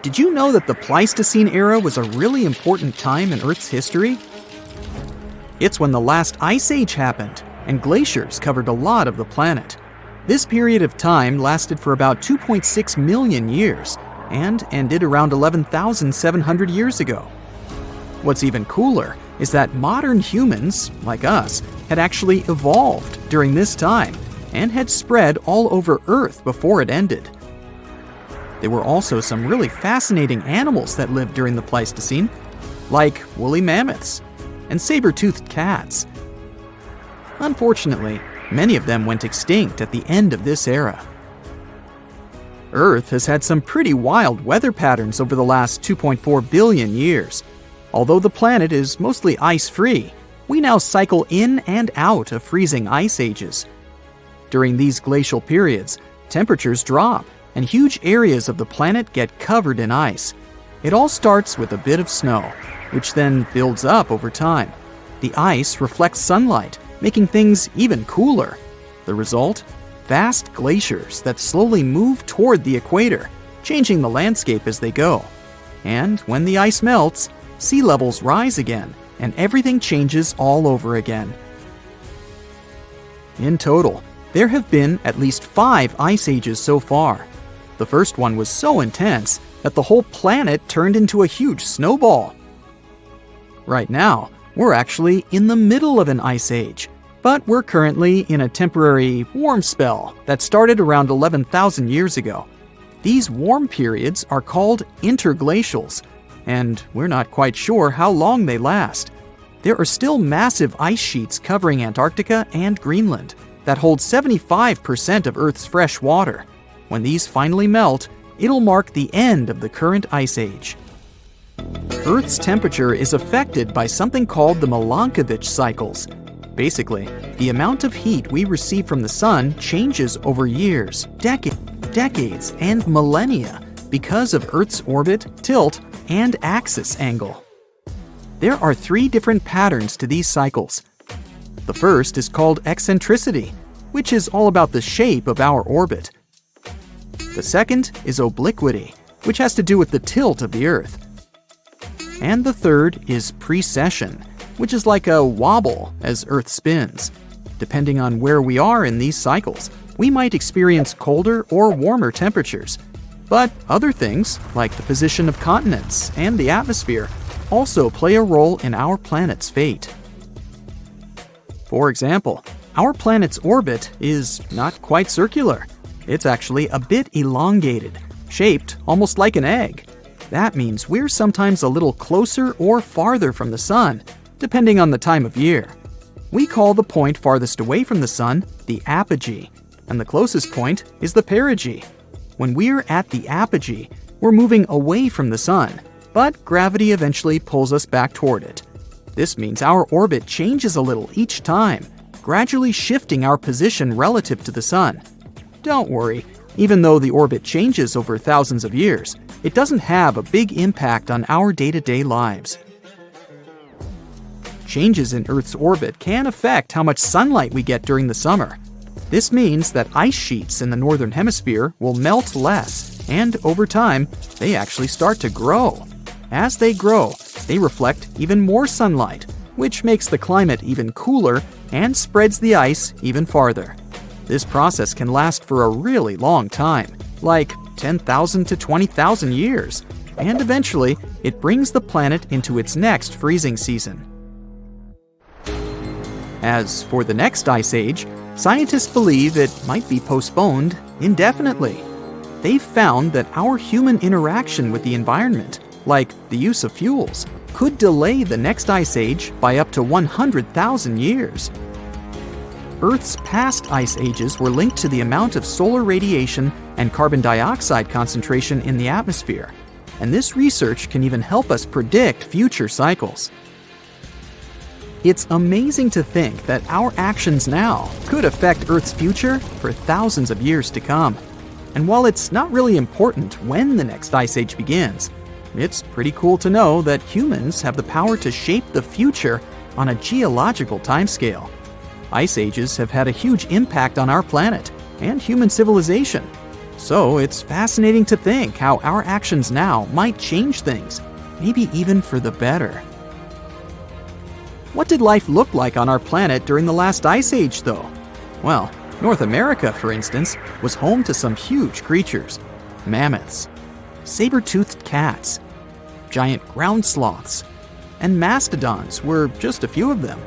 Did you know that the Pleistocene era was a really important time in Earth's history? It's when the last ice age happened, and glaciers covered a lot of the planet. This period of time lasted for about 2.6 million years, and ended around 11,700 years ago. What's even cooler is that modern humans, like us, had actually evolved during this time, and had spread all over Earth before it ended. There were also some really fascinating animals that lived during the Pleistocene, like woolly mammoths and saber-toothed cats. Unfortunately, many of them went extinct at the end of this era. Earth has had some pretty wild weather patterns over the last 2.4 billion years. Although the planet is mostly ice-free, we now cycle in and out of freezing ice ages. During these glacial periods, temperatures drop, and huge areas of the planet get covered in ice. It all starts with a bit of snow, which then builds up over time. The ice reflects sunlight, making things even cooler. The result? Vast glaciers that slowly move toward the equator, changing the landscape as they go. And when the ice melts, sea levels rise again, and everything changes all over again. In total, there have been at least 5 ice ages so far. The first one was so intense that the whole planet turned into a huge snowball. Right now, we're actually in the middle of an ice age, but we're currently in a temporary warm spell that started around 11,000 years ago. These warm periods are called interglacials, and we're not quite sure how long they last. There are still massive ice sheets covering Antarctica and Greenland that hold 75% of Earth's fresh water. When these finally melt, it'll mark the end of the current ice age. Earth's temperature is affected by something called the Milankovitch cycles. Basically, the amount of heat we receive from the sun changes over years, decades, and millennia because of Earth's orbit, tilt, and axis angle. There are 3 different patterns to these cycles. The first is called eccentricity, which is all about the shape of our orbit. The second is obliquity, which has to do with the tilt of the Earth. And the third is precession, which is like a wobble as Earth spins. Depending on where we are in these cycles, we might experience colder or warmer temperatures. But other things, like the position of continents and the atmosphere, also play a role in our planet's fate. For example, our planet's orbit is not quite circular. It's actually a bit elongated, shaped almost like an egg. That means we're sometimes a little closer or farther from the sun, depending on the time of year. We call the point farthest away from the sun the apogee, and the closest point is the perigee. When we're at the apogee, we're moving away from the sun, but gravity eventually pulls us back toward it. This means our orbit changes a little each time, gradually shifting our position relative to the sun. Don't worry, even though the orbit changes over thousands of years, it doesn't have a big impact on our day-to-day lives. Changes in Earth's orbit can affect how much sunlight we get during the summer. This means that ice sheets in the northern hemisphere will melt less, and over time, they actually start to grow. As they grow, they reflect even more sunlight, which makes the climate even cooler and spreads the ice even farther. This process can last for a really long time, like 10,000 to 20,000 years, and eventually it brings the planet into its next freezing season. As for the next ice age, scientists believe it might be postponed indefinitely. They've found that our human interaction with the environment, like the use of fuels, could delay the next ice age by up to 100,000 years. Earth's past ice ages were linked to the amount of solar radiation and carbon dioxide concentration in the atmosphere, and this research can even help us predict future cycles. It's amazing to think that our actions now could affect Earth's future for thousands of years to come. And while it's not really important when the next ice age begins, it's pretty cool to know that humans have the power to shape the future on a geological timescale. Ice ages have had a huge impact on our planet and human civilization. So it's fascinating to think how our actions now might change things, maybe even for the better. What did life look like on our planet during the last ice age, though? Well, North America, for instance, was home to some huge creatures: mammoths, saber-toothed cats, giant ground sloths, and mastodons were just a few of them.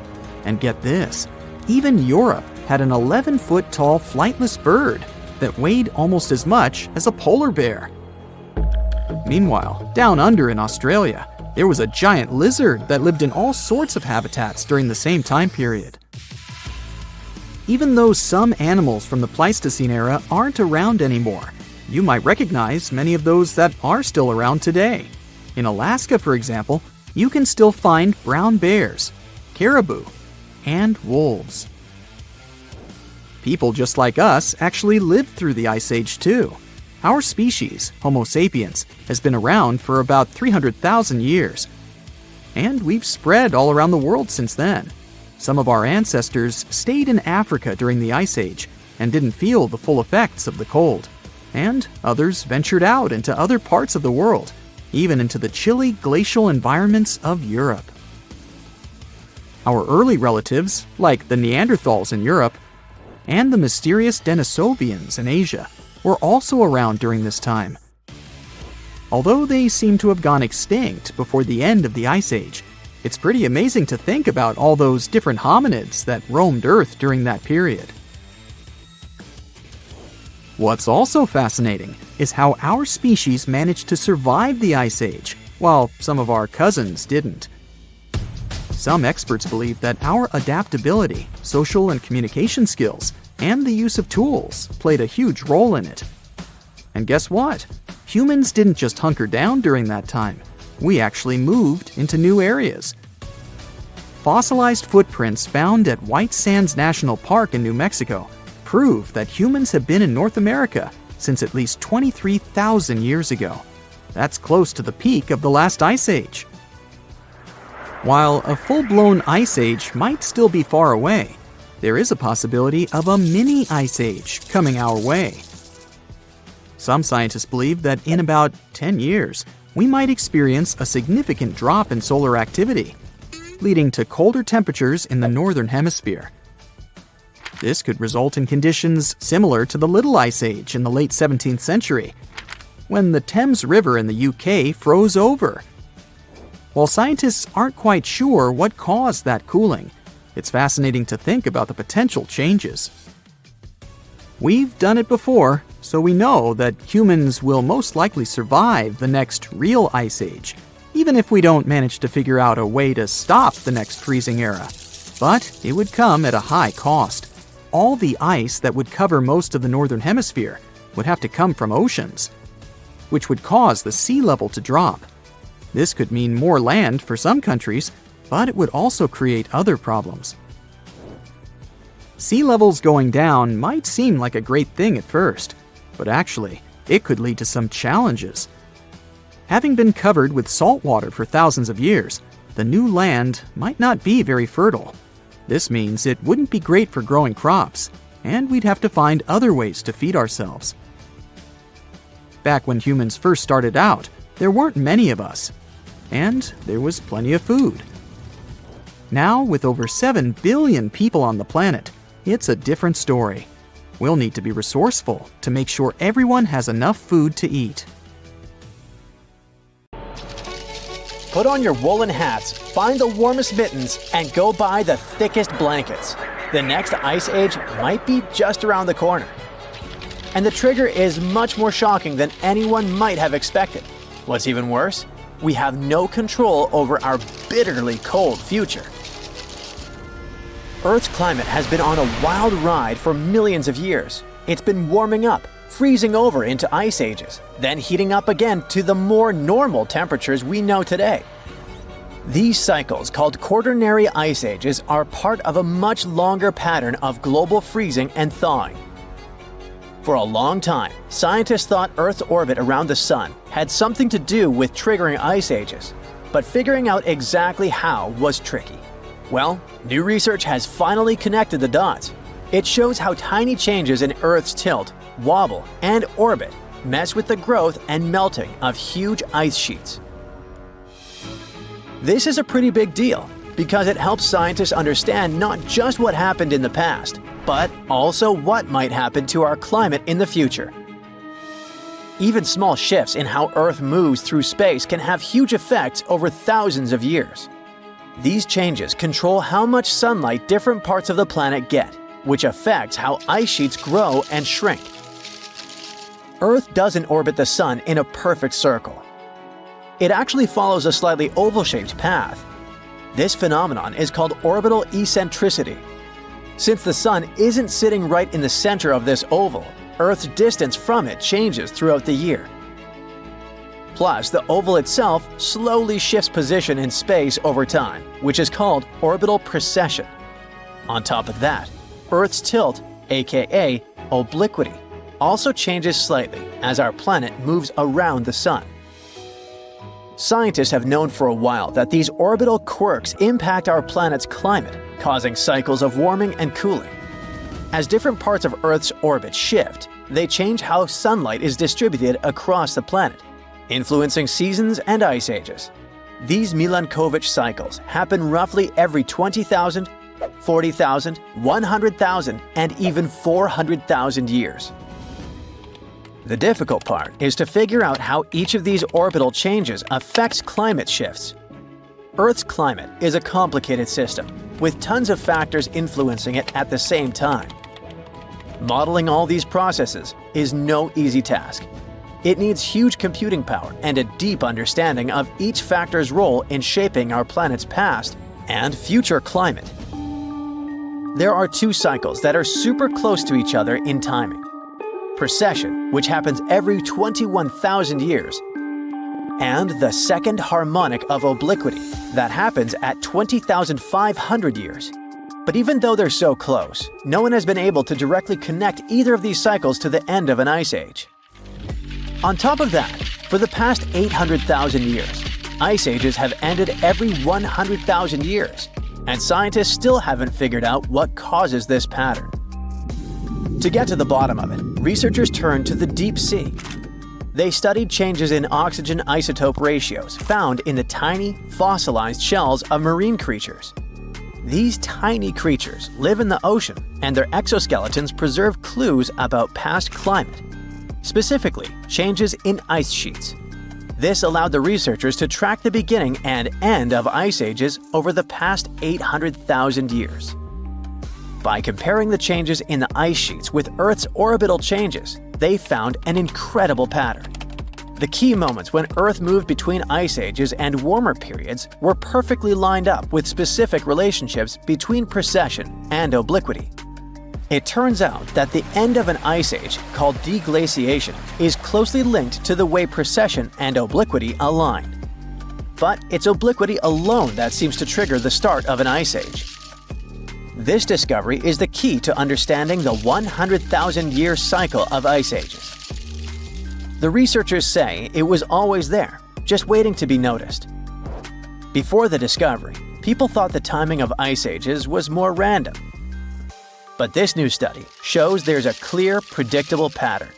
And get this, even Europe had an 11-foot tall flightless bird that weighed almost as much as a polar bear. Meanwhile, down under in Australia, there was a giant lizard that lived in all sorts of habitats during the same time period. Even though some animals from the Pleistocene era aren't around anymore, you might recognize many of those that are still around today. In Alaska, for example, you can still find brown bears, caribou, and wolves. People just like us actually lived through the Ice Age too. Our species, Homo sapiens, has been around for about 300,000 years. And we've spread all around the world since then. Some of our ancestors stayed in Africa during the Ice Age and didn't feel the full effects of the cold. And others ventured out into other parts of the world, even into the chilly glacial environments of Europe. Our early relatives, like the Neanderthals in Europe, and the mysterious Denisovians in Asia, were also around during this time. Although they seem to have gone extinct before the end of the Ice Age, it's pretty amazing to think about all those different hominids that roamed Earth during that period. What's also fascinating is how our species managed to survive the Ice Age, while some of our cousins didn't. Some experts believe that our adaptability, social and communication skills, and the use of tools played a huge role in it. And guess what? Humans didn't just hunker down during that time. We actually moved into new areas. Fossilized footprints found at White Sands National Park in New Mexico prove that humans have been in North America since at least 23,000 years ago. That's close to the peak of the last Ice Age. While a full-blown Ice Age might still be far away, there is a possibility of a mini Ice Age coming our way. Some scientists believe that in about 10 years, we might experience a significant drop in solar activity, leading to colder temperatures in the northern hemisphere. This could result in conditions similar to the Little Ice Age in the late 17th century, when the Thames River in the UK froze over. While scientists aren't quite sure what caused that cooling, it's fascinating to think about the potential changes. We've done it before, so we know that humans will most likely survive the next real Ice Age, even if we don't manage to figure out a way to stop the next freezing era. But it would come at a high cost. All the ice that would cover most of the northern hemisphere would have to come from oceans, which would cause the sea level to drop. This could mean more land for some countries, but it would also create other problems. Sea levels going down might seem like a great thing at first, but actually, it could lead to some challenges. Having been covered with salt water for thousands of years, the new land might not be very fertile. This means it wouldn't be great for growing crops, and we'd have to find other ways to feed ourselves. Back when humans first started out, there weren't many of us, and there was plenty of food. Now, with over 7 billion people on the planet, it's a different story. We'll need to be resourceful to make sure everyone has enough food to eat. Put on your woolen hats, find the warmest mittens, and go buy the thickest blankets. The next Ice Age might be just around the corner. And the trigger is much more shocking than anyone might have expected. What's even worse? We have no control over our bitterly cold future. Earth's climate has been on a wild ride for millions of years. It's been warming up, freezing over into ice ages, then heating up again to the more normal temperatures we know today. These cycles, called quaternary ice ages, are part of a much longer pattern of global freezing and thawing. For a long time, scientists thought Earth's orbit around the Sun had something to do with triggering ice ages, but figuring out exactly how was tricky. Well, new research has finally connected the dots. It shows how tiny changes in Earth's tilt wobble, and orbit mess with the growth and melting of huge ice sheets. This is a pretty big deal because it helps scientists understand not just what happened in the past, but also what might happen to our climate in the future. Even small shifts in how Earth moves through space can have huge effects over thousands of years. These changes control how much sunlight different parts of the planet get, which affects how ice sheets grow and shrink. Earth doesn't orbit the Sun in a perfect circle. It actually follows a slightly oval-shaped path. This phenomenon is called orbital eccentricity. Since the Sun isn't sitting right in the center of this oval, Earth's distance from it changes throughout the year. Plus, the oval itself slowly shifts position in space over time, which is called orbital precession. On top of that, Earth's tilt, aka obliquity, also changes slightly as our planet moves around the Sun. Scientists have known for a while that these orbital quirks impact our planet's climate, causing cycles of warming and cooling. As different parts of Earth's orbit shift, they change how sunlight is distributed across the planet, influencing seasons and ice ages. These Milankovitch cycles happen roughly every 20,000, 40,000, 100,000, and even 400,000 years. The difficult part is to figure out how each of these orbital changes affects climate shifts. Earth's climate is a complicated system, with tons of factors influencing it at the same time. Modeling all these processes is no easy task. It needs huge computing power and a deep understanding of each factor's role in shaping our planet's past and future climate. There are two cycles that are super close to each other in timing. Precession, which happens every 21,000 years, and the second harmonic of obliquity that happens at 20,500 years. But even though they're so close, no one has been able to directly connect either of these cycles to the end of an ice age. On top of that, for the past 800,000 years, ice ages have ended every 100,000 years, and scientists still haven't figured out what causes this pattern. To get to the bottom of it, researchers turned to the deep sea. They studied changes in oxygen isotope ratios found in the tiny, fossilized shells of marine creatures. These tiny creatures live in the ocean, and their exoskeletons preserve clues about past climate, specifically changes in ice sheets. This allowed the researchers to track the beginning and end of ice ages over the past 800,000 years. By comparing the changes in the ice sheets with Earth's orbital changes, they found an incredible pattern. The key moments when Earth moved between ice ages and warmer periods were perfectly lined up with specific relationships between precession and obliquity. It turns out that the end of an ice age, called deglaciation, is closely linked to the way precession and obliquity align. But it's obliquity alone that seems to trigger the start of an ice age. This discovery is the key to understanding the 100,000-year cycle of ice ages. The researchers say it was always there, just waiting to be noticed. Before the discovery, people thought the timing of ice ages was more random. But this new study shows there's a clear, predictable pattern.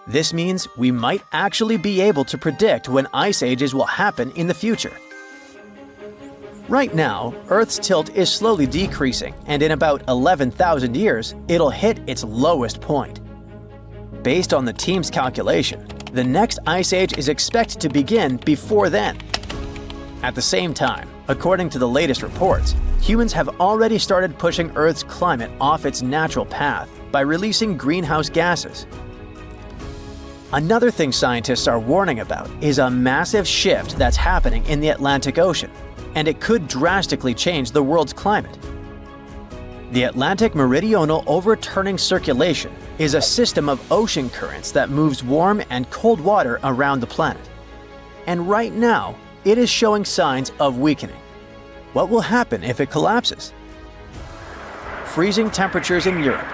This means we might actually be able to predict when ice ages will happen in the future. Right now, Earth's tilt is slowly decreasing, and in about 11,000 years, it'll hit its lowest point. Based on the team's calculation, the next ice age is expected to begin before then. At the same time, according to the latest reports, humans have already started pushing Earth's climate off its natural path by releasing greenhouse gases. Another thing scientists are warning about is a massive shift that's happening in the Atlantic Ocean, and it could drastically change the world's climate. The Atlantic Meridional Overturning Circulation is a system of ocean currents that moves warm and cold water around the planet. And right now, it is showing signs of weakening. What will happen if it collapses? Freezing temperatures in Europe,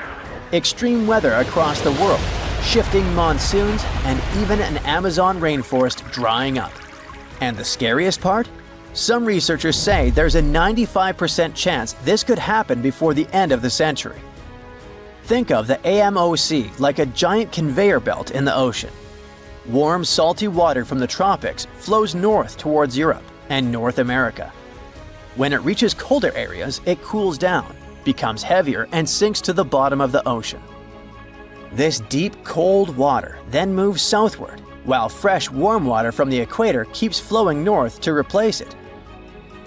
extreme weather across the world, shifting monsoons, and even an Amazon rainforest drying up. And the scariest part? Some researchers say there's a 95% chance this could happen before the end of the century. Think of the AMOC like a giant conveyor belt in the ocean. Warm, salty water from the tropics flows north towards Europe and North America. When it reaches colder areas, it cools down, becomes heavier, and sinks to the bottom of the ocean. This deep, cold water then moves southward, while fresh, warm water from the equator keeps flowing north to replace it.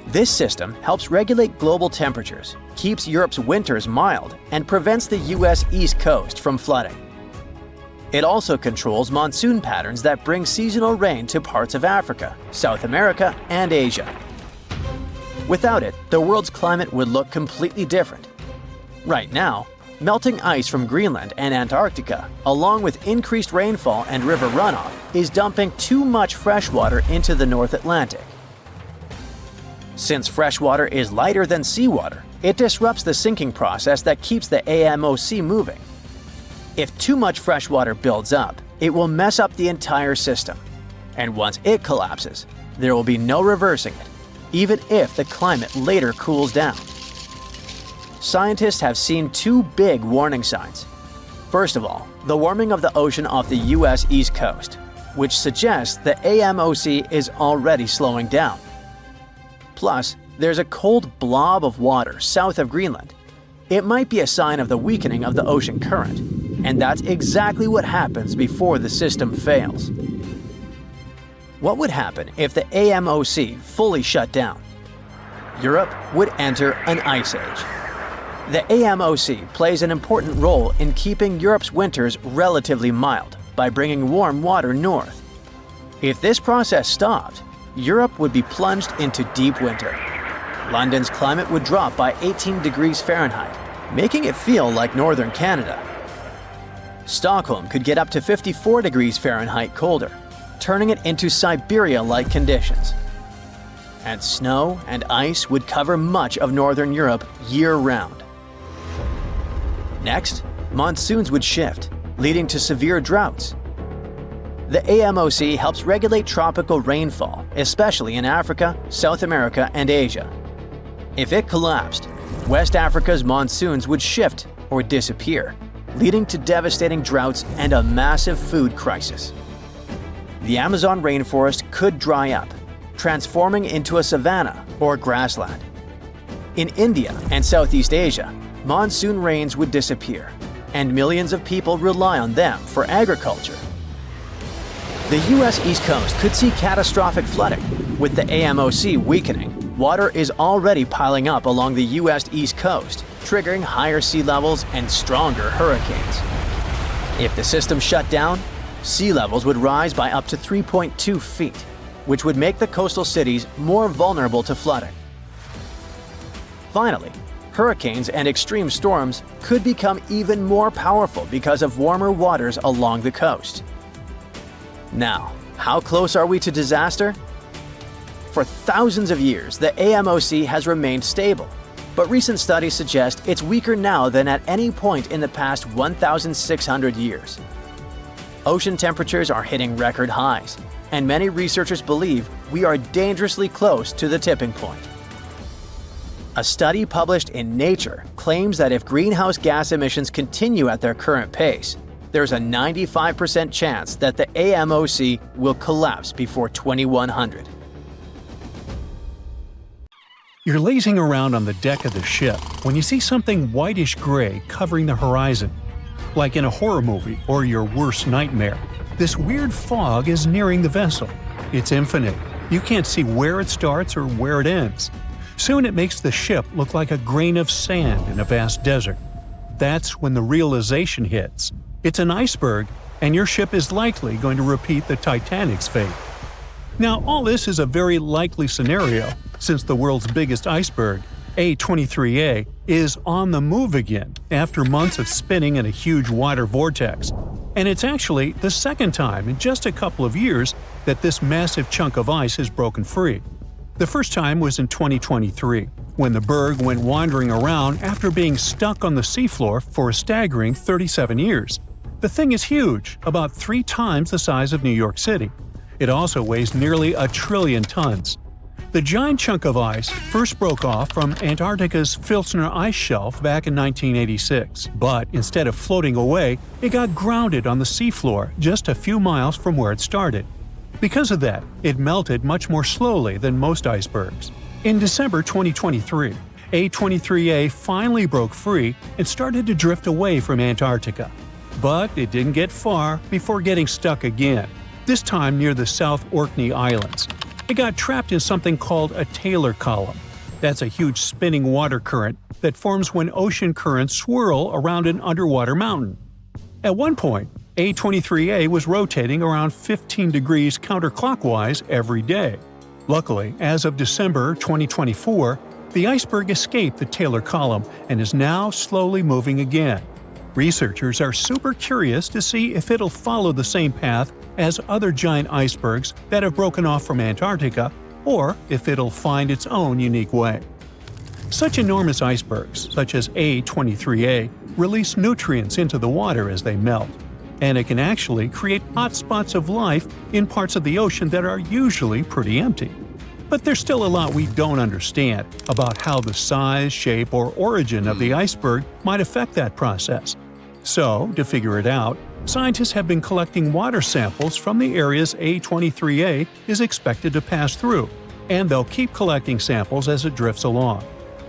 This system helps regulate global temperatures, keeps Europe's winters mild, and prevents the US East Coast from flooding. It also controls monsoon patterns that bring seasonal rain to parts of Africa, South America, and Asia. Without it, the world's climate would look completely different. Right now, melting ice from Greenland and Antarctica, along with increased rainfall and river runoff, is dumping too much fresh water into the North Atlantic. Since fresh water is lighter than seawater, it disrupts the sinking process that keeps the AMOC moving. If too much fresh water builds up, it will mess up the entire system. And once it collapses, there will be no reversing it, even if the climate later cools down. Scientists have seen two big warning signs. First of all, the warming of the ocean off the US East Coast, which suggests the AMOC is already slowing down. Plus, there's a cold blob of water south of Greenland. It might be a sign of the weakening of the ocean current, and that's exactly what happens before the system fails. What would happen if the AMOC fully shut down? Europe would enter an ice age. The AMOC plays an important role in keeping Europe's winters relatively mild by bringing warm water north. If this process stopped, Europe would be plunged into deep winter. London's climate would drop by 18 degrees Fahrenheit, making it feel like northern Canada. Stockholm could get up to 54 degrees Fahrenheit colder, turning it into Siberia-like conditions. And snow and ice would cover much of northern Europe year-round. Next, monsoons would shift, leading to severe droughts. The AMOC helps regulate tropical rainfall, especially in Africa, South America, and Asia. If it collapsed, West Africa's monsoons would shift or disappear, leading to devastating droughts and a massive food crisis. The Amazon rainforest could dry up, transforming into a savanna or grassland. In India and Southeast Asia, monsoon rains would disappear, and millions of people rely on them for agriculture. The US East Coast could see catastrophic flooding. With the AMOC weakening, water is already piling up along the US East Coast, triggering higher sea levels and stronger hurricanes. If the system shut down, sea levels would rise by up to 3.2 feet, which would make the coastal cities more vulnerable to flooding. Finally, hurricanes and extreme storms could become even more powerful because of warmer waters along the coast. Now, how close are we to disaster? For thousands of years, the AMOC has remained stable, but recent studies suggest it's weaker now than at any point in the past 1,600 years. Ocean temperatures are hitting record highs, and many researchers believe we are dangerously close to the tipping point. A study published in Nature claims that if greenhouse gas emissions continue at their current pace, there's a 95% chance that the AMOC will collapse before 2100. You're lazing around on the deck of the ship when you see something whitish-gray covering the horizon. Like in a horror movie or your worst nightmare, this weird fog is nearing the vessel. It's infinite. You can't see where it starts or where it ends. Soon it makes the ship look like a grain of sand in a vast desert. That's when the realization hits. It's an iceberg, and your ship is likely going to repeat the Titanic's fate. Now, all this is a very likely scenario, since the world's biggest iceberg, A23A, is on the move again after months of spinning in a huge water vortex. And it's actually the second time in just a couple of years that this massive chunk of ice has broken free. The first time was in 2023, when the berg went wandering around after being stuck on the seafloor for a staggering 37 years. The thing is huge, about 3 times the size of New York City. It also weighs nearly 1 trillion tons. The giant chunk of ice first broke off from Antarctica's Filsner ice shelf back in 1986, but instead of floating away, it got grounded on the seafloor just a few miles from where it started. Because of that, it melted much more slowly than most icebergs. In December 2023, A23A finally broke free and started to drift away from Antarctica. But it didn't get far before getting stuck again, this time near the South Orkney Islands. It got trapped in something called a Taylor column. That's a huge spinning water current that forms when ocean currents swirl around an underwater mountain. At one point, A23A was rotating around 15 degrees counterclockwise every day. Luckily, as of December 2024, the iceberg escaped the Taylor column and is now slowly moving again. Researchers are super curious to see if it'll follow the same path as other giant icebergs that have broken off from Antarctica, or if it'll find its own unique way. Such enormous icebergs, such as A23A, release nutrients into the water as they melt, and it can actually create hot spots of life in parts of the ocean that are usually pretty empty. But there's still a lot we don't understand about how the size, shape, or origin of the iceberg might affect that process. So, to figure it out, scientists have been collecting water samples from the areas A23A is expected to pass through, and they'll keep collecting samples as it drifts along.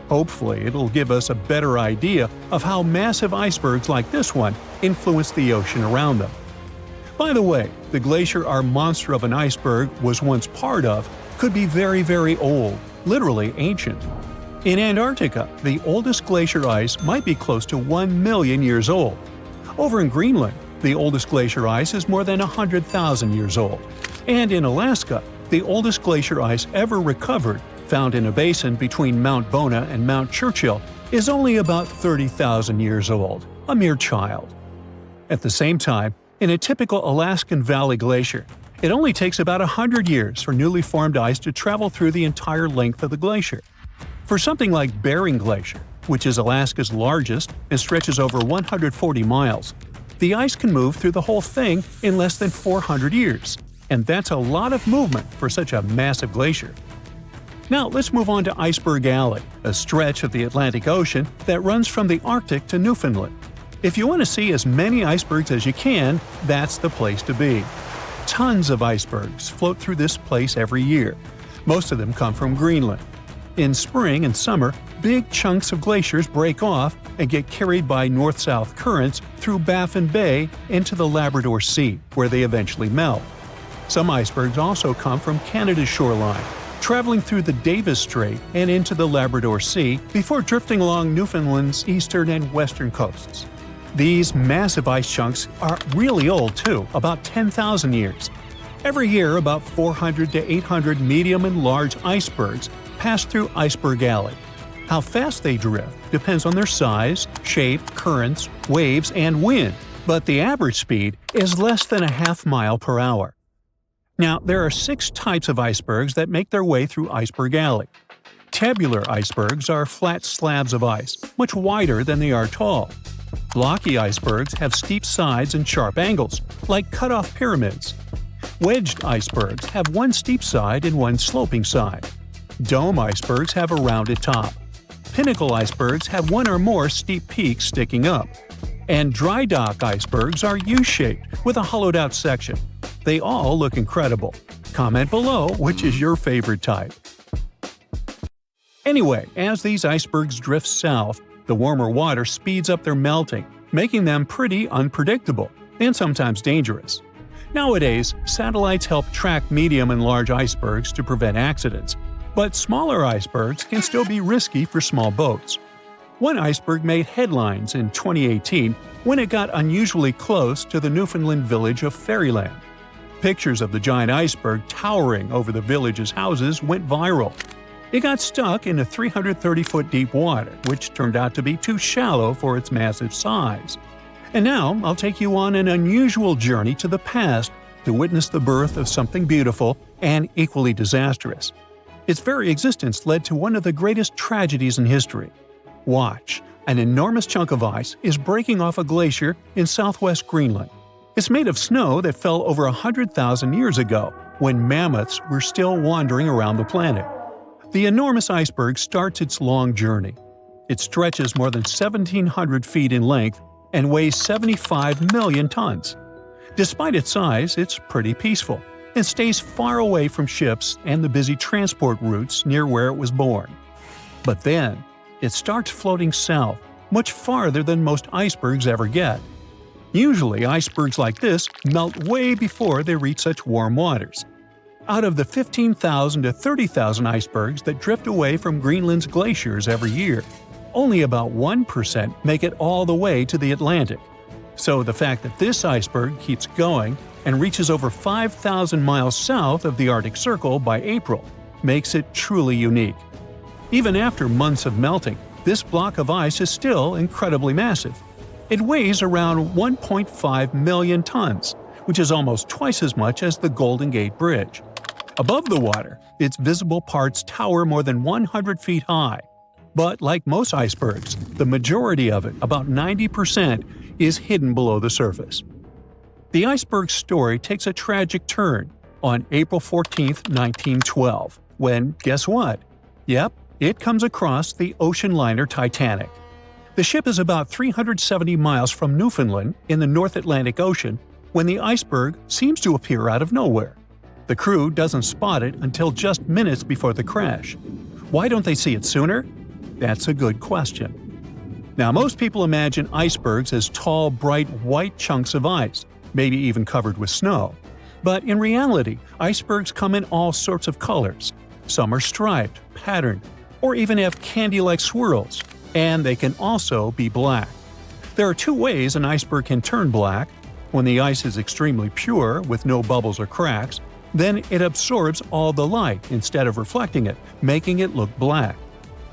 Hopefully, it'll give us a better idea of how massive icebergs like this one influence the ocean around them. By the way, the glacier our monster of an iceberg was once part of could be very, very old, literally ancient. In Antarctica, the oldest glacier ice might be close to 1 million years old. Over in Greenland, the oldest glacier ice is more than 100,000 years old. And in Alaska, the oldest glacier ice ever recovered, found in a basin between Mount Bona and Mount Churchill, is only about 30,000 years old, a mere child. At the same time, in a typical Alaskan Valley glacier, it only takes about 100 years for newly formed ice to travel through the entire length of the glacier. For something like Bering Glacier, which is Alaska's largest and stretches over 140 miles, the ice can move through the whole thing in less than 400 years, and that's a lot of movement for such a massive glacier. Now let's move on to Iceberg Alley, a stretch of the Atlantic Ocean that runs from the Arctic to Newfoundland. If you want to see as many icebergs as you can, that's the place to be. Tons of icebergs float through this place every year. Most of them come from Greenland. In spring and summer, big chunks of glaciers break off and get carried by north-south currents through Baffin Bay into the Labrador Sea, where they eventually melt. Some icebergs also come from Canada's shoreline, traveling through the Davis Strait and into the Labrador Sea before drifting along Newfoundland's eastern and western coasts. These massive ice chunks are really old too, about 10,000 years. Every year, about 400 to 800 medium and large icebergs pass through Iceberg Alley. How fast they drift depends on their size, shape, currents, waves, and wind, but the average speed is less than a half mile per hour. Now, there are 6 types of icebergs that make their way through Iceberg Alley. Tabular icebergs are flat slabs of ice, much wider than they are tall. Blocky icebergs have steep sides and sharp angles, like cut-off pyramids. Wedged icebergs have one steep side and one sloping side. Dome icebergs have a rounded top. Pinnacle icebergs have one or more steep peaks sticking up. And dry dock icebergs are U-shaped with a hollowed-out section. They all look incredible. Comment below which is your favorite type. Anyway, as these icebergs drift south, the warmer water speeds up their melting, making them pretty unpredictable and sometimes dangerous. Nowadays, satellites help track medium and large icebergs to prevent accidents, but smaller icebergs can still be risky for small boats. One iceberg made headlines in 2018 when it got unusually close to the Newfoundland village of Fairyland. Pictures of the giant iceberg towering over the village's houses went viral. It got stuck in a 330-foot deep water, which turned out to be too shallow for its massive size. And now I'll take you on an unusual journey to the past to witness the birth of something beautiful and equally disastrous. Its very existence led to one of the greatest tragedies in history. Watch, an enormous chunk of ice is breaking off a glacier in southwest Greenland. It's made of snow that fell over 100,000 years ago, when mammoths were still wandering around the planet. The enormous iceberg starts its long journey. It stretches more than 1,700 feet in length and weighs 75 million tons. Despite its size, it's pretty peaceful and stays far away from ships and the busy transport routes near where it was born. But then, it starts floating south, much farther than most icebergs ever get. Usually, icebergs like this melt way before they reach such warm waters. Out of the 15,000 to 30,000 icebergs that drift away from Greenland's glaciers every year, only about 1% make it all the way to the Atlantic. So the fact that this iceberg keeps going and reaches over 5,000 miles south of the Arctic Circle by April makes it truly unique. Even after months of melting, this block of ice is still incredibly massive. It weighs around 1.5 million tons, which is almost twice as much as the Golden Gate Bridge. Above the water, its visible parts tower more than 100 feet high. But like most icebergs, the majority of it, about 90%, is hidden below the surface. The iceberg's story takes a tragic turn on April 14, 1912, when, guess what? Yep, it comes across the ocean liner Titanic. The ship is about 370 miles from Newfoundland in the North Atlantic Ocean when the iceberg seems to appear out of nowhere. The crew doesn't spot it until just minutes before the crash. Why don't they see it sooner? That's a good question. Now, most people imagine icebergs as tall, bright, white chunks of ice, maybe even covered with snow. But in reality, icebergs come in all sorts of colors. Some are striped, patterned, or even have candy-like swirls, and they can also be black. There are two ways an iceberg can turn black. When the ice is extremely pure, with no bubbles or cracks, then it absorbs all the light instead of reflecting it, making it look black.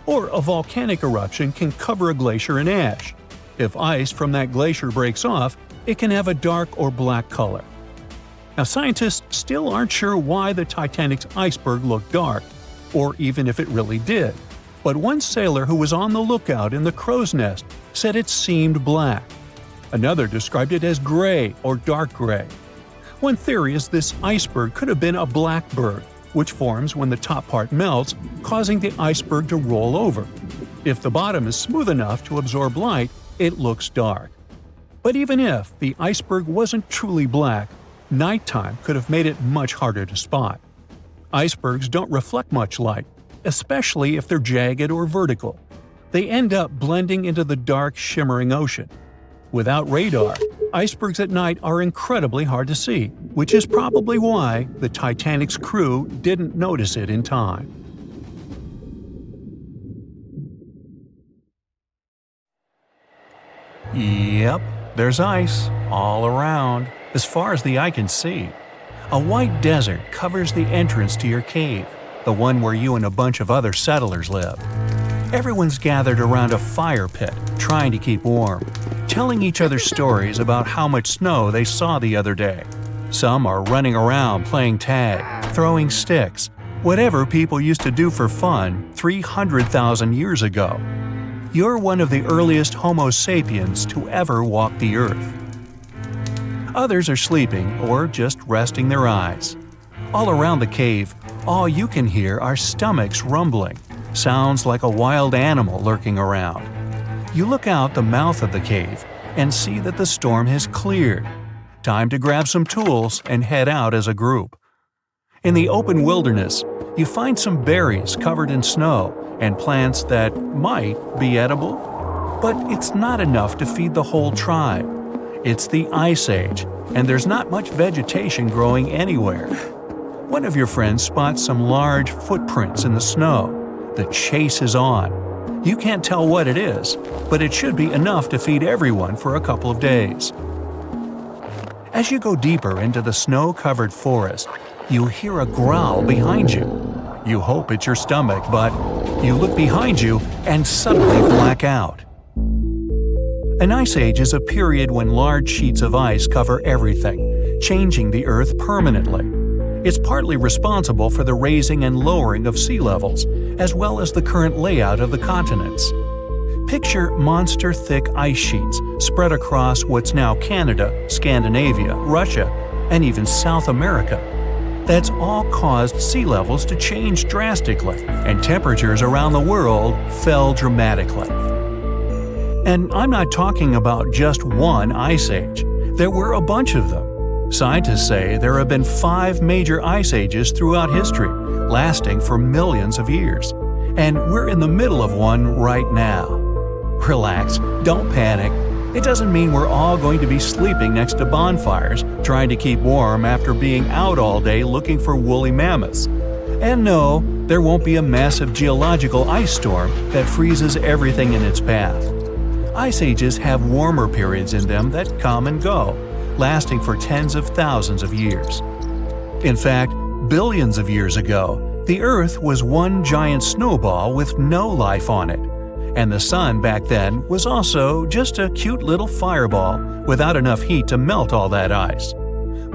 Or a volcanic eruption can cover a glacier in ash. If ice from that glacier breaks off, it can have a dark or black color. Now, scientists still aren't sure why the Titanic's iceberg looked dark, or even if it really did. But one sailor who was on the lookout in the crow's nest said it seemed black. Another described it as gray or dark gray. One theory is this iceberg could have been a blackbird, which forms when the top part melts, causing the iceberg to roll over. If the bottom is smooth enough to absorb light, it looks dark. But even if the iceberg wasn't truly black, nighttime could have made it much harder to spot. Icebergs don't reflect much light, especially if they're jagged or vertical. They end up blending into the dark, shimmering ocean. Without radar, icebergs at night are incredibly hard to see, which is probably why the Titanic's crew didn't notice it in time. Yep, there's ice all around, as far as the eye can see. A white desert covers the entrance to your cave, the one where you and a bunch of other settlers live. Everyone's gathered around a fire pit, trying to keep warm, telling each other stories about how much snow they saw the other day. Some are running around playing tag, throwing sticks, whatever people used to do for fun 300,000 years ago. You're one of the earliest Homo sapiens to ever walk the earth. Others are sleeping or just resting their eyes. All around the cave, all you can hear are stomachs rumbling, sounds like a wild animal lurking around. You look out the mouth of the cave and see that the storm has cleared. Time to grab some tools and head out as a group. In the open wilderness, you find some berries covered in snow and plants that might be edible. But it's not enough to feed the whole tribe. It's the Ice Age, and there's not much vegetation growing anywhere. One of your friends spots some large footprints in the snow. The chase is on. You can't tell what it is, but it should be enough to feed everyone for a couple of days. As you go deeper into the snow-covered forest, you hear a growl behind you. You hope it's your stomach, but you look behind you and suddenly black out. An ice age is a period when large sheets of ice cover everything, changing the Earth permanently. It's partly responsible for the raising and lowering of sea levels, as well as the current layout of the continents. Picture monster-thick ice sheets spread across what's now Canada, Scandinavia, Russia, and even South America. That's all caused sea levels to change drastically, and temperatures around the world fell dramatically. And I'm not talking about just one ice age. There were a bunch of them. Scientists say there have been 5 major ice ages throughout history, lasting for millions of years. And we're in the middle of one right now. Relax, don't panic. It doesn't mean we're all going to be sleeping next to bonfires, trying to keep warm after being out all day looking for woolly mammoths. And no, there won't be a massive geological ice storm that freezes everything in its path. Ice ages have warmer periods in them that come and go, lasting for tens of thousands of years. In fact, billions of years ago, the Earth was one giant snowball with no life on it. And the sun back then was also just a cute little fireball without enough heat to melt all that ice.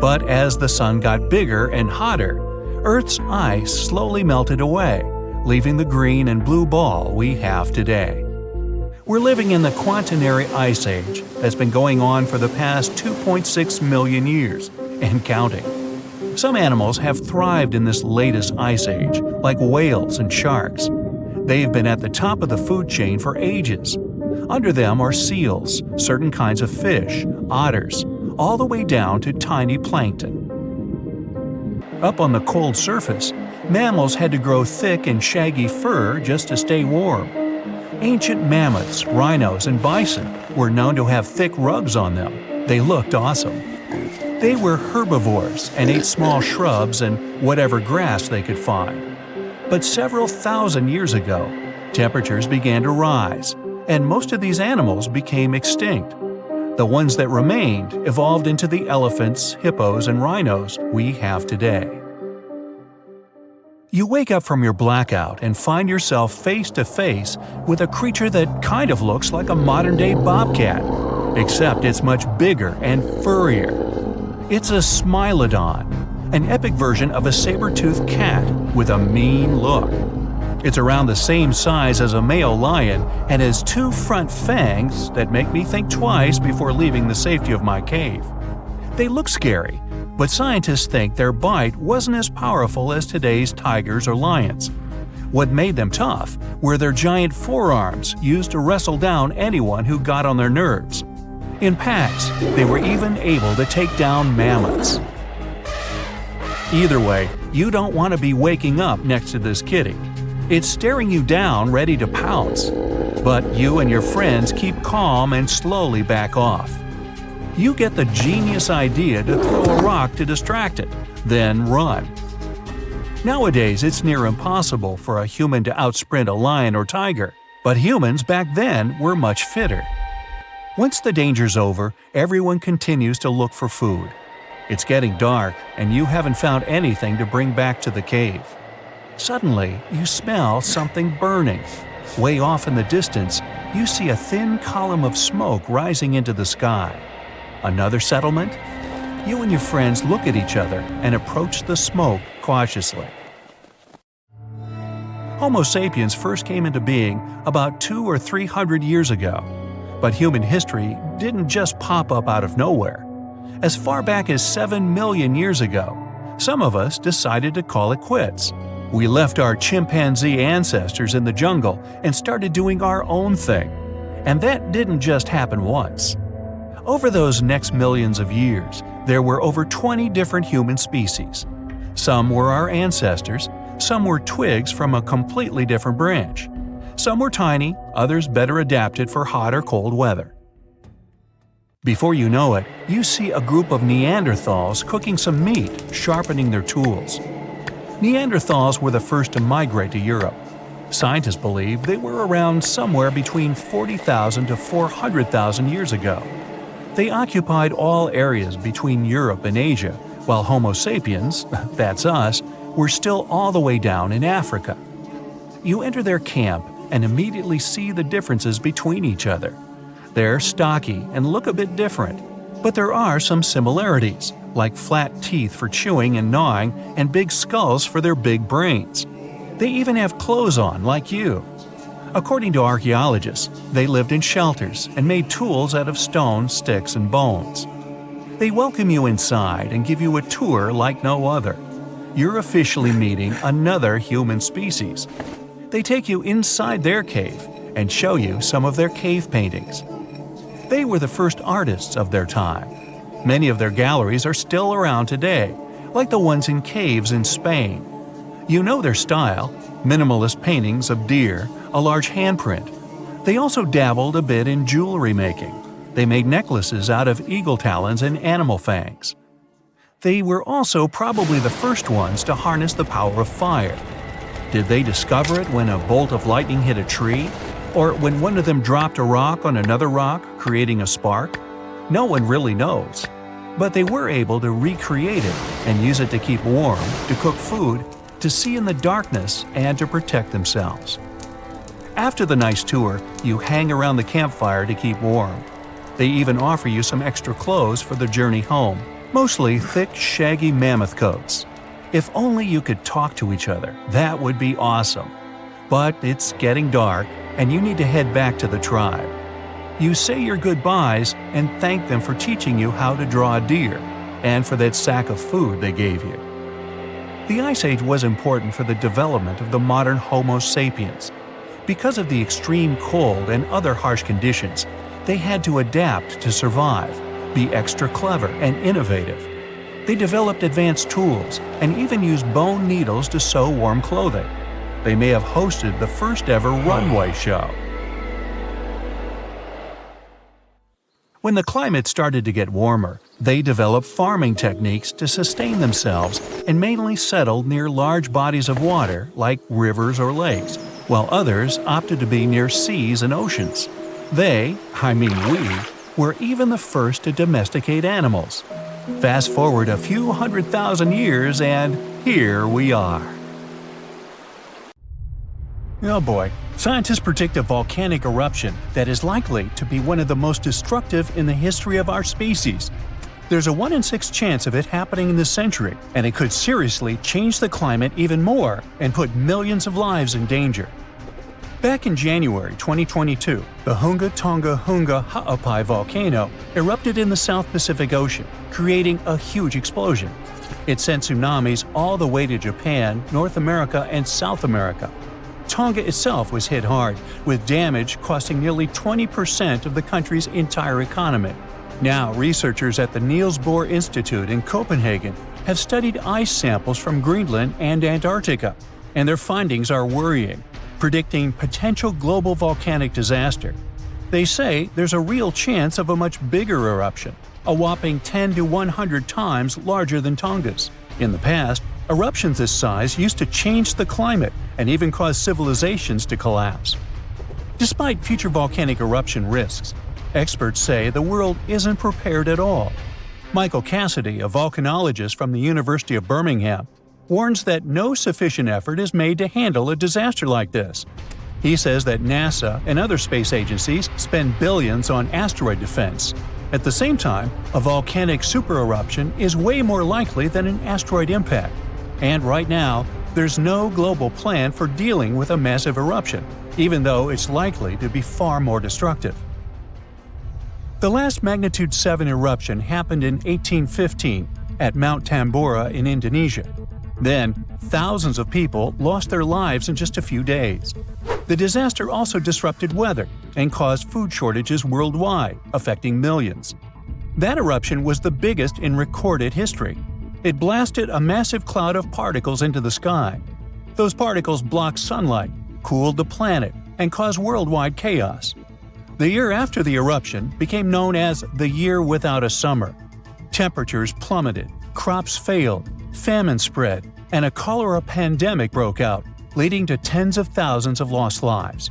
But as the sun got bigger and hotter, Earth's ice slowly melted away, leaving the green and blue ball we have today. We're living in the Quaternary Ice Age that's been going on for the past 2.6 million years, and counting. Some animals have thrived in this latest ice age, like whales and sharks. They've been at the top of the food chain for ages. Under them are seals, certain kinds of fish, otters, all the way down to tiny plankton. Up on the cold surface, mammals had to grow thick and shaggy fur just to stay warm. Ancient mammoths, rhinos, and bison were known to have thick rugs on them. They looked awesome. They were herbivores and ate small shrubs and whatever grass they could find. But several thousand years ago, temperatures began to rise, and most of these animals became extinct. The ones that remained evolved into the elephants, hippos, and rhinos we have today. You wake up from your blackout and find yourself face to face with a creature that kind of looks like a modern-day bobcat, except it's much bigger and furrier. It's a smilodon, an epic version of a saber-toothed cat with a mean look. It's around the same size as a male lion and has 2 front fangs that make me think twice before leaving the safety of my cave. They look scary, but scientists think their bite wasn't as powerful as today's tigers or lions. What made them tough were their giant forearms used to wrestle down anyone who got on their nerves. In packs, they were even able to take down mammoths. Either way, you don't want to be waking up next to this kitty. It's staring you down, ready to pounce. But you and your friends keep calm and slowly back off. You get the genius idea to throw a rock to distract it, then run. Nowadays, it's near impossible for a human to outsprint a lion or tiger, but humans back then were much fitter. Once the danger's over, everyone continues to look for food. It's getting dark, and you haven't found anything to bring back to the cave. Suddenly, you smell something burning. Way off in the distance, you see a thin column of smoke rising into the sky. Another settlement? You and your friends look at each other and approach the smoke cautiously. Homo sapiens first came into being about 200 or 300 years ago. But human history didn't just pop up out of nowhere. As far back as 7 million years ago, some of us decided to call it quits. We left our chimpanzee ancestors in the jungle and started doing our own thing. And that didn't just happen once. Over those next millions of years, there were over 20 different human species. Some were our ancestors, some were twigs from a completely different branch. Some were tiny, others better adapted for hot or cold weather. Before you know it, you see a group of Neanderthals cooking some meat, sharpening their tools. Neanderthals were the first to migrate to Europe. Scientists believe they were around somewhere between 40,000 to 400,000 years ago. They occupied all areas between Europe and Asia, while Homo sapiens, that's us, were still all the way down in Africa. You enter their camp and immediately see the differences between each other. They're stocky and look a bit different, but there are some similarities, like flat teeth for chewing and gnawing and big skulls for their big brains. They even have clothes on, like you. According to archaeologists, they lived in shelters and made tools out of stone, sticks, and bones. They welcome you inside and give you a tour like no other. you're officially meeting another human species. They take you inside their cave and show you some of their cave paintings. They were the first artists of their time. Many of their galleries are still around today, like the ones in caves in Spain. You know their style: minimalist paintings of deer, a large handprint. They also dabbled a bit in jewelry making. They made necklaces out of eagle talons and animal fangs. They were also probably the first ones to harness the power of fire. Did they discover it when a bolt of lightning hit a tree? Or when one of them dropped a rock on another rock, creating a spark? No one really knows. But they were able to recreate it and use it to keep warm, to cook food, to see in the darkness, and to protect themselves. After the nice tour, you hang around the campfire to keep warm. They even offer you some extra clothes for the journey home, mostly thick, shaggy mammoth coats. If only you could talk to each other, that would be awesome. But it's getting dark, and you need to head back to the tribe. You say your goodbyes and thank them for teaching you how to draw a deer, and for that sack of food they gave you. The Ice Age was important for the development of the modern Homo sapiens. Because of the extreme cold and other harsh conditions, they had to adapt to survive, be extra clever and innovative. They developed advanced tools and even used bone needles to sew warm clothing. They may have hosted the first ever runway show. When the climate started to get warmer, they developed farming techniques to sustain themselves and mainly settled near large bodies of water like rivers or lakes, while others opted to be near seas and oceans. They, we, were even the first to domesticate animals. Fast forward a few 100,000 years and here we are. Oh boy, scientists predict a volcanic eruption that is likely to be one of the most destructive in the history of our species. There's a 1 in 6 chance of it happening in this century, and it could seriously change the climate even more and put millions of lives in danger. Back in January 2022, the Hunga Tonga Hunga Ha'apai volcano erupted in the South Pacific Ocean, creating a huge explosion. It sent tsunamis all the way to Japan, North America, and South America. Tonga itself was hit hard, with damage costing nearly 20% of the country's entire economy. Now, researchers at the Niels Bohr Institute in Copenhagen have studied ice samples from Greenland and Antarctica, and their findings are worrying, predicting potential global volcanic disaster. They say there's a real chance of a much bigger eruption, a whopping 10 to 100 times larger than Tonga's. In the past, eruptions this size used to change the climate and even cause civilizations to collapse. Despite future volcanic eruption risks, experts say the world isn't prepared at all. Michael Cassidy, a volcanologist from the University of Birmingham, warns that no sufficient effort is made to handle a disaster like this. He says that NASA and other space agencies spend billions on asteroid defense. At the same time, a volcanic supereruption is way more likely than an asteroid impact. And right now, there's no global plan for dealing with a massive eruption, even though it's likely to be far more destructive. The last magnitude 7 eruption happened in 1815 at Mount Tambora in Indonesia. Then, thousands of people lost their lives in just a few days. The disaster also disrupted weather and caused food shortages worldwide, affecting millions. That eruption was the biggest in recorded history. It blasted a massive cloud of particles into the sky. Those particles blocked sunlight, cooled the planet, and caused worldwide chaos. The year after the eruption became known as the Year Without a Summer. Temperatures plummeted, crops failed, famine spread, and a cholera pandemic broke out, leading to tens of thousands of lost lives.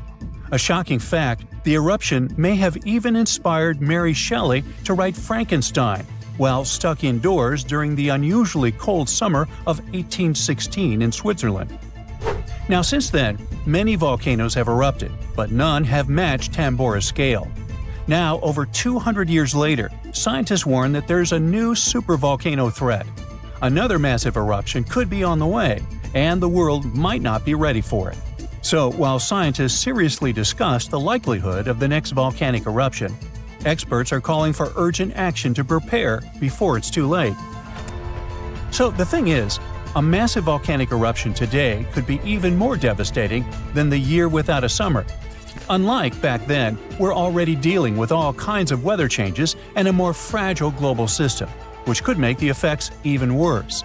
A shocking fact, the eruption may have even inspired Mary Shelley to write Frankenstein while stuck indoors during the unusually cold summer of 1816 in Switzerland. Now, since then, many volcanoes have erupted, but none have matched Tambora's scale. Now, over 200 years later, scientists warn that there's a new supervolcano threat. Another massive eruption could be on the way, and the world might not be ready for it. So, while scientists seriously discuss the likelihood of the next volcanic eruption, experts are calling for urgent action to prepare before it's too late. So the thing is, A massive volcanic eruption today could be even more devastating than the year without a summer. Unlike back then, we're already dealing with all kinds of weather changes and a more fragile global system, which could make the effects even worse.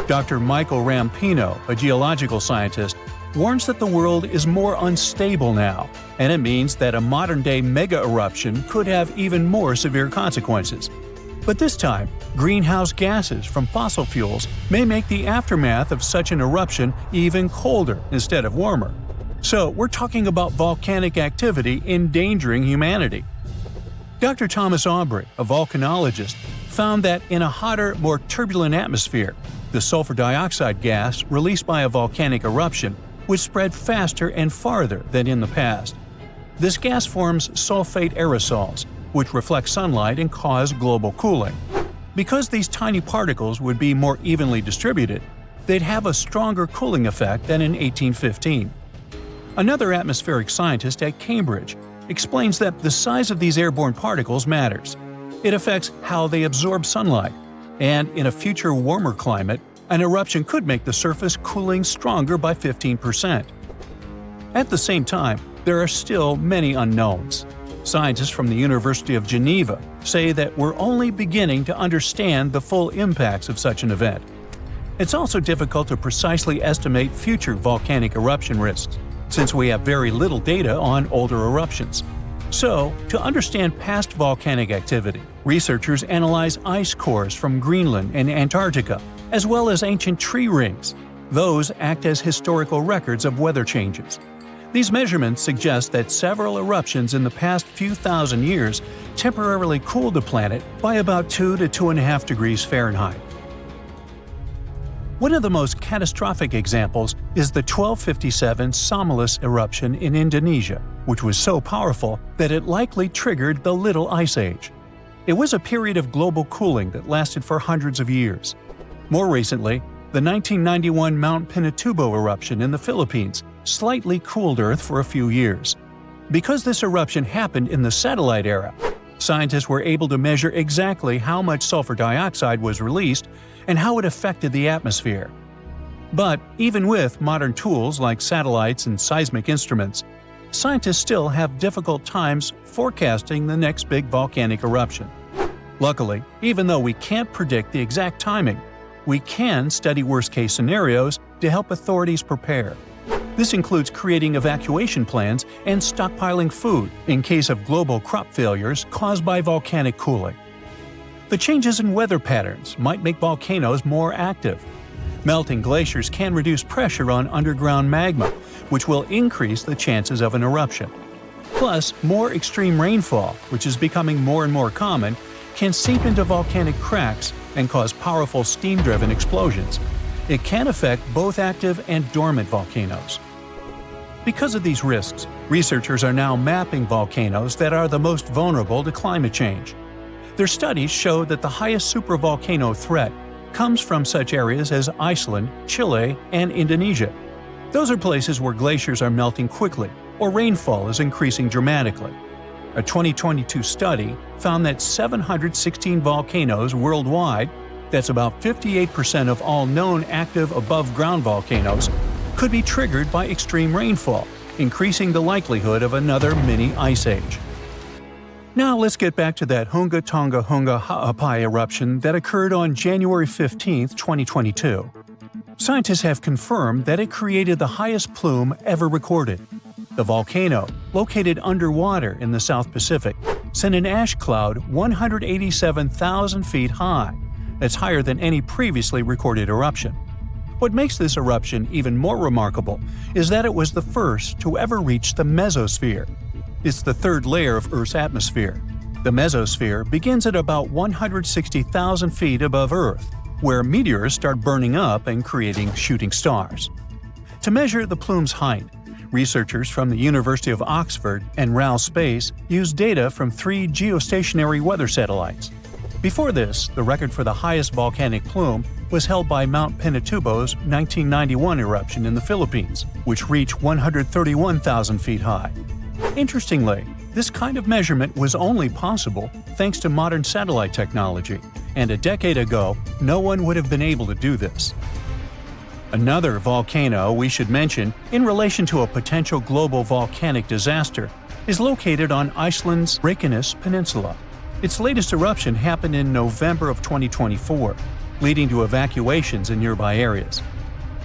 Dr. Michael Rampino, a geological scientist, warns that the world is more unstable now, and it means that a modern-day mega-eruption could have even more severe consequences. But this time, greenhouse gases from fossil fuels may make the aftermath of such an eruption even colder instead of warmer. So we're talking about volcanic activity endangering humanity. Dr. Thomas Aubrey, a volcanologist, found that in a hotter, more turbulent atmosphere, the sulfur dioxide gas released by a volcanic eruption would spread faster and farther than in the past. This gas forms sulfate aerosols, which reflect sunlight and cause global cooling. Because these tiny particles would be more evenly distributed, they'd have a stronger cooling effect than in 1815. Another atmospheric scientist at Cambridge explains that the size of these airborne particles matters. It affects how they absorb sunlight, and in a future warmer climate, an eruption could make the surface cooling stronger by 15%. At the same time, there are still many unknowns. Scientists from the University of Geneva say that we're only beginning to understand the full impacts of such an event. It's also difficult to precisely estimate future volcanic eruption risks, since we have very little data on older eruptions. So, to understand past volcanic activity, researchers analyze ice cores from Greenland and Antarctica, as well as ancient tree rings. Those act as historical records of weather changes. These measurements suggest that several eruptions in the past few thousand years temporarily cooled the planet by about 2 to 2.5 degrees Fahrenheit. One of the most catastrophic examples is the 1257 Somalis eruption in Indonesia, which was so powerful that it likely triggered the Little Ice Age. It was a period of global cooling that lasted for hundreds of years. More recently, the 1991 Mount Pinatubo eruption in the Philippines slightly cooled Earth for a few years. Because this eruption happened in the satellite era, scientists were able to measure exactly how much sulfur dioxide was released and how it affected the atmosphere. But even with modern tools like satellites and seismic instruments, scientists still have difficult times forecasting the next big volcanic eruption. Luckily, even though we can't predict the exact timing, we can study worst-case scenarios to help authorities prepare. This includes creating evacuation plans and stockpiling food in case of global crop failures caused by volcanic cooling. The changes in weather patterns might make volcanoes more active. Melting glaciers can reduce pressure on underground magma, which will increase the chances of an eruption. Plus, more extreme rainfall, which is becoming more and more common, can seep into volcanic cracks and cause powerful steam-driven explosions. It can affect both active and dormant volcanoes. Because of these risks, researchers are now mapping volcanoes that are the most vulnerable to climate change. Their studies show that the highest supervolcano threat comes from such areas as Iceland, Chile, and Indonesia. Those are places where glaciers are melting quickly or rainfall is increasing dramatically. A 2022 study found that 716 volcanoes worldwide, that's about 58% of all known active above-ground volcanoes, could be triggered by extreme rainfall, increasing the likelihood of another mini ice age. Now let's get back to that Hunga Tonga Hunga Ha'apai eruption that occurred on January 15, 2022. Scientists have confirmed that it created the highest plume ever recorded. The volcano, located underwater in the South Pacific, sent an ash cloud 187,000 feet high. That's higher than any previously recorded eruption. What makes this eruption even more remarkable is that it was the first to ever reach the mesosphere. It's the third layer of Earth's atmosphere. The mesosphere begins at about 160,000 feet above Earth, where meteors start burning up and creating shooting stars. To measure the plume's height, researchers from the University of Oxford and RAL Space used data from 3 geostationary weather satellites. Before this, the record for the highest volcanic plume was held by Mount Pinatubo's 1991 eruption in the Philippines, which reached 131,000 feet high. Interestingly, this kind of measurement was only possible thanks to modern satellite technology, and a decade ago, no one would have been able to do this. Another volcano we should mention in relation to a potential global volcanic disaster is located on Iceland's Reykjanes Peninsula. Its latest eruption happened in November of 2024, leading to evacuations in nearby areas.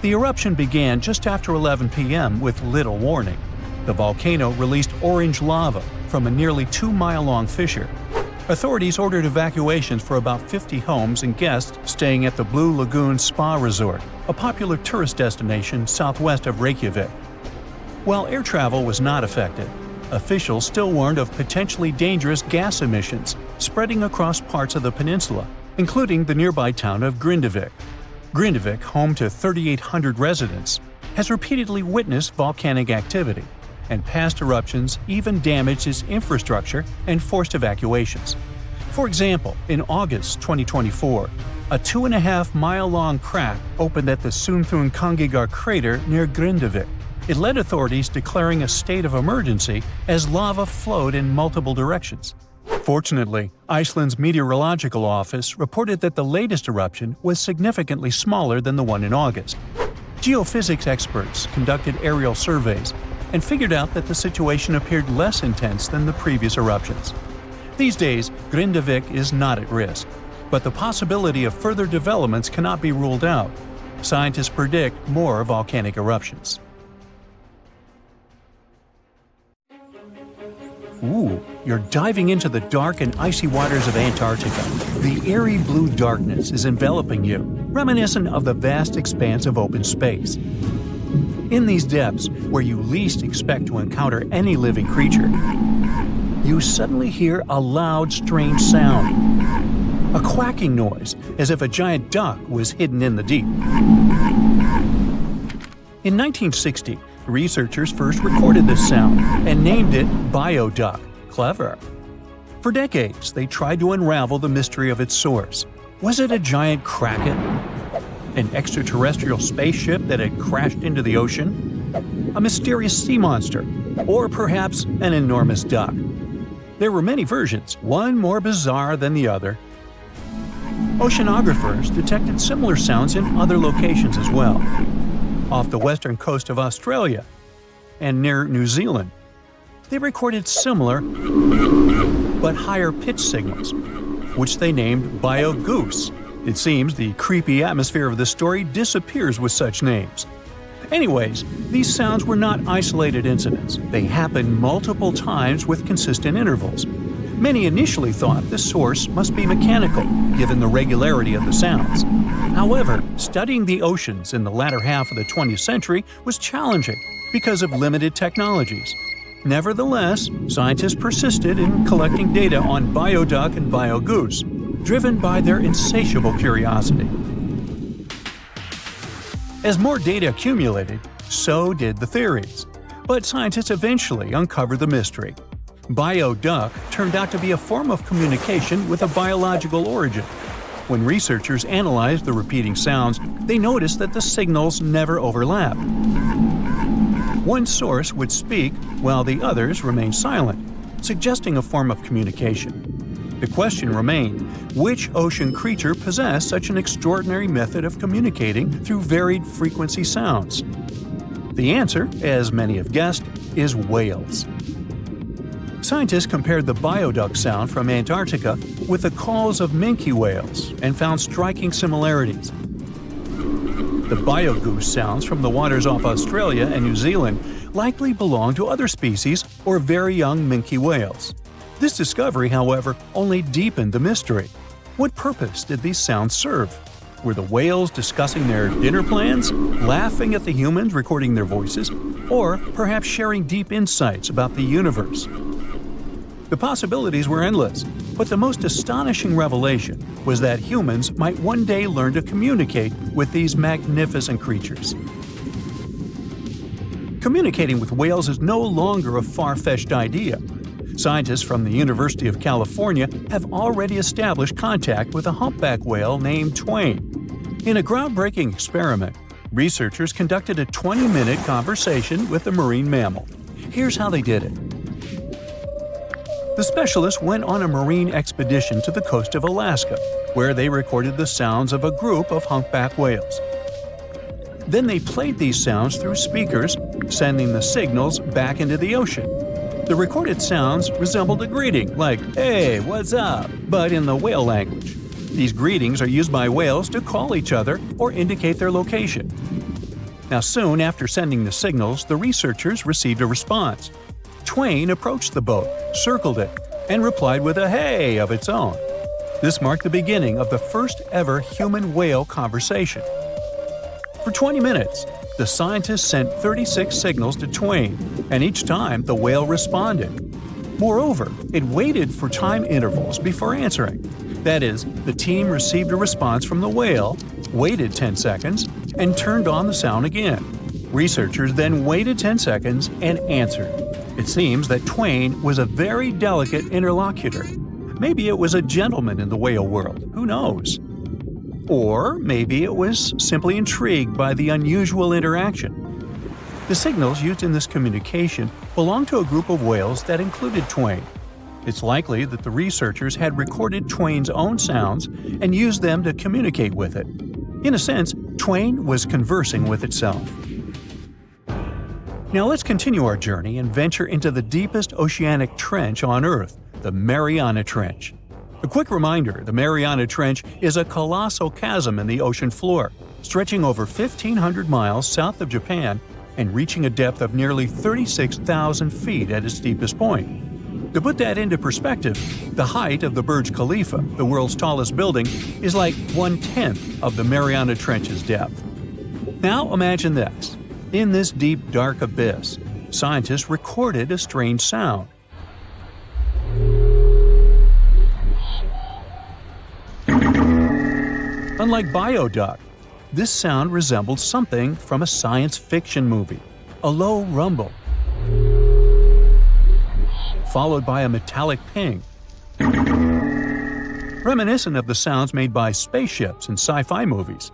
The eruption began just after 11 p.m. with little warning. The volcano released orange lava from a nearly 2-mile-long fissure. Authorities ordered evacuations for about 50 homes and guests staying at the Blue Lagoon Spa Resort, a popular tourist destination southwest of Reykjavik. While air travel was not affected, officials still warned of potentially dangerous gas emissions spreading across parts of the peninsula, including the nearby town of Grindavik. Grindavik, home to 3,800 residents, has repeatedly witnessed volcanic activity, and past eruptions even damaged its infrastructure and forced evacuations. For example, in August 2024, a 2.5-mile-long crack opened at the Sundhnúkangigar crater near Grindavik. It led authorities declaring a state of emergency as lava flowed in multiple directions. Fortunately, Iceland's Meteorological Office reported that the latest eruption was significantly smaller than the one in August. Geophysics experts conducted aerial surveys and figured out that the situation appeared less intense than the previous eruptions. These days, Grindavik is not at risk, but the possibility of further developments cannot be ruled out. Scientists predict more volcanic eruptions. Ooh, you're diving into the dark and icy waters of Antarctica. The airy blue darkness is enveloping you, reminiscent of the vast expanse of open space. In these depths, where you least expect to encounter any living creature, you suddenly hear a loud, strange sound. A quacking noise, as if a giant duck was hidden in the deep. In 1960, researchers first recorded this sound and named it bioduck. Clever. For decades, they tried to unravel the mystery of its source. Was it a giant kraken? An extraterrestrial spaceship that had crashed into the ocean? A mysterious sea monster? Or perhaps an enormous duck? There were many versions, one more bizarre than the other. Oceanographers detected similar sounds in other locations as well. Off the western coast of Australia and near New Zealand, they recorded similar but higher-pitched signals, which they named bio-goose. It seems the creepy atmosphere of the story disappears with such names. Anyways, these sounds were not isolated incidents. They happened multiple times with consistent intervals. Many initially thought the source must be mechanical, given the regularity of the sounds. However, studying the oceans in the latter half of the 20th century was challenging because of limited technologies. Nevertheless, scientists persisted in collecting data on bioduck and biogoose, driven by their insatiable curiosity. As more data accumulated, so did the theories. But scientists eventually uncovered the mystery. Bioduck turned out to be a form of communication with a biological origin. When researchers analyzed the repeating sounds, they noticed that the signals never overlapped. One source would speak while the others remained silent, suggesting a form of communication. The question remained, which ocean creature possessed such an extraordinary method of communicating through varied frequency sounds? The answer, as many have guessed, is whales. Scientists compared the bioduck sound from Antarctica with the calls of minke whales and found striking similarities. The biogoose sounds from the waters off Australia and New Zealand likely belong to other species or very young minke whales. This discovery, however, only deepened the mystery. What purpose did these sounds serve? Were the whales discussing their dinner plans, laughing at the humans recording their voices, or perhaps sharing deep insights about the universe? The possibilities were endless, but the most astonishing revelation was that humans might one day learn to communicate with these magnificent creatures. Communicating with whales is no longer a far-fetched idea. Scientists from the University of California have already established contact with a humpback whale named Twain. In a groundbreaking experiment, researchers conducted a 20-minute conversation with the marine mammal. Here's how they did it. The specialists went on a marine expedition to the coast of Alaska, where they recorded the sounds of a group of humpback whales. Then they played these sounds through speakers, sending the signals back into the ocean. The recorded sounds resembled a greeting, like, "Hey, what's up?" but in the whale language. These greetings are used by whales to call each other or indicate their location. Now, soon after sending the signals, the researchers received a response. Twain approached the boat, circled it, and replied with a "hey" of its own. This marked the beginning of the first ever human-whale conversation. For 20 minutes, the scientists sent 36 signals to Twain, and each time the whale responded. Moreover, it waited for time intervals before answering. That is, the team received a response from the whale, waited 10 seconds, and turned on the sound again. Researchers then waited 10 seconds and answered. It seems that Twain was a very delicate interlocutor. Maybe it was a gentleman in the whale world, who knows? Or maybe it was simply intrigued by the unusual interaction. The signals used in this communication belonged to a group of whales that included Twain. It's likely that the researchers had recorded Twain's own sounds and used them to communicate with it. In a sense, Twain was conversing with itself. Now let's continue our journey and venture into the deepest oceanic trench on Earth, the Mariana Trench. A quick reminder, the Mariana Trench is a colossal chasm in the ocean floor, stretching over 1,500 miles south of Japan and reaching a depth of nearly 36,000 feet at its deepest point. To put that into perspective, the height of the Burj Khalifa, the world's tallest building, is like 1/10 of the Mariana Trench's depth. Now imagine this. In this deep, dark abyss, scientists recorded a strange sound. Unlike bioduck, this sound resembled something from a science fiction movie, a low rumble, followed by a metallic ping. Reminiscent of the sounds made by spaceships in sci-fi movies.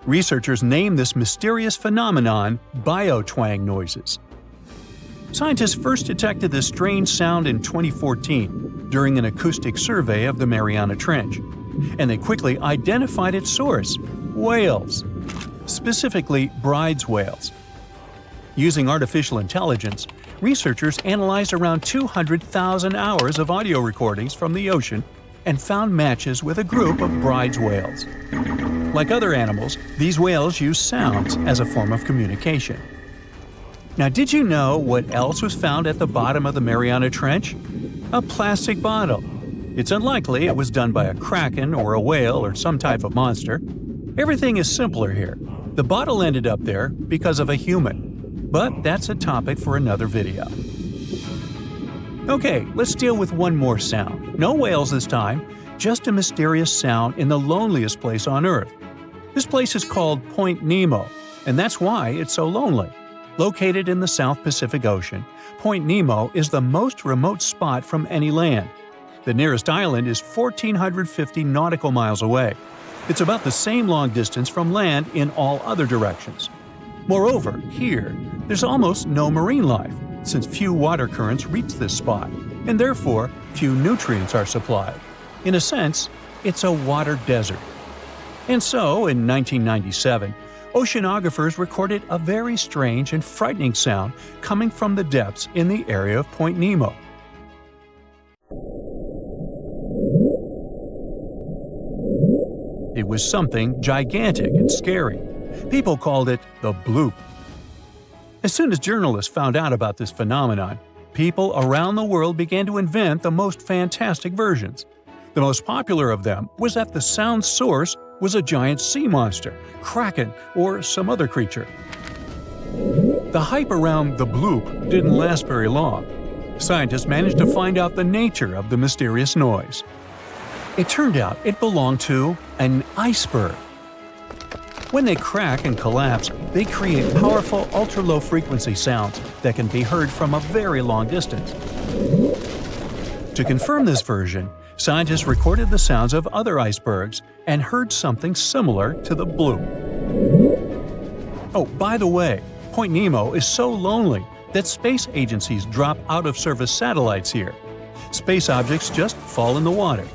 Researchers named this mysterious phenomenon biotwang noises. Scientists first detected this strange sound in 2014 during an acoustic survey of the Mariana Trench, and they quickly identified its source: whales, specifically Bride's whales. Using artificial intelligence, researchers analyzed around 200,000 hours of audio recordings from the ocean and found matches with a group of Bride's whales. Like other animals, these whales use sounds as a form of communication. Now, did you know what else was found at the bottom of the Mariana Trench? A plastic bottle. It's unlikely it was done by a kraken or a whale or some type of monster. Everything is simpler here. The bottle ended up there because of a human. But that's a topic for another video. Okay, let's deal with one more sound. No whales this time, just a mysterious sound in the loneliest place on Earth. This place is called Point Nemo, and that's why it's so lonely. Located in the South Pacific Ocean, Point Nemo is the most remote spot from any land. The nearest island is 1,450 nautical miles away. It's about the same long distance from land in all other directions. Moreover, here, there's almost no marine life, since few water currents reach this spot, and therefore few nutrients are supplied. In a sense, it's a water desert. And so, in 1997, oceanographers recorded a very strange and frightening sound coming from the depths in the area of Point Nemo. It was something gigantic and scary. People called it the bloop. As soon as journalists found out about this phenomenon, people around the world began to invent the most fantastic versions. The most popular of them was that the sound's source was a giant sea monster, kraken, or some other creature. The hype around the bloop didn't last very long. Scientists managed to find out the nature of the mysterious noise. It turned out it belonged to an iceberg. When they crack and collapse, they create powerful ultra-low frequency sounds that can be heard from a very long distance. To confirm this version, scientists recorded the sounds of other icebergs and heard something similar to the bloop. Oh, by the way, Point Nemo is so lonely that space agencies drop out-of-service satellites here. Space objects just fall in the water.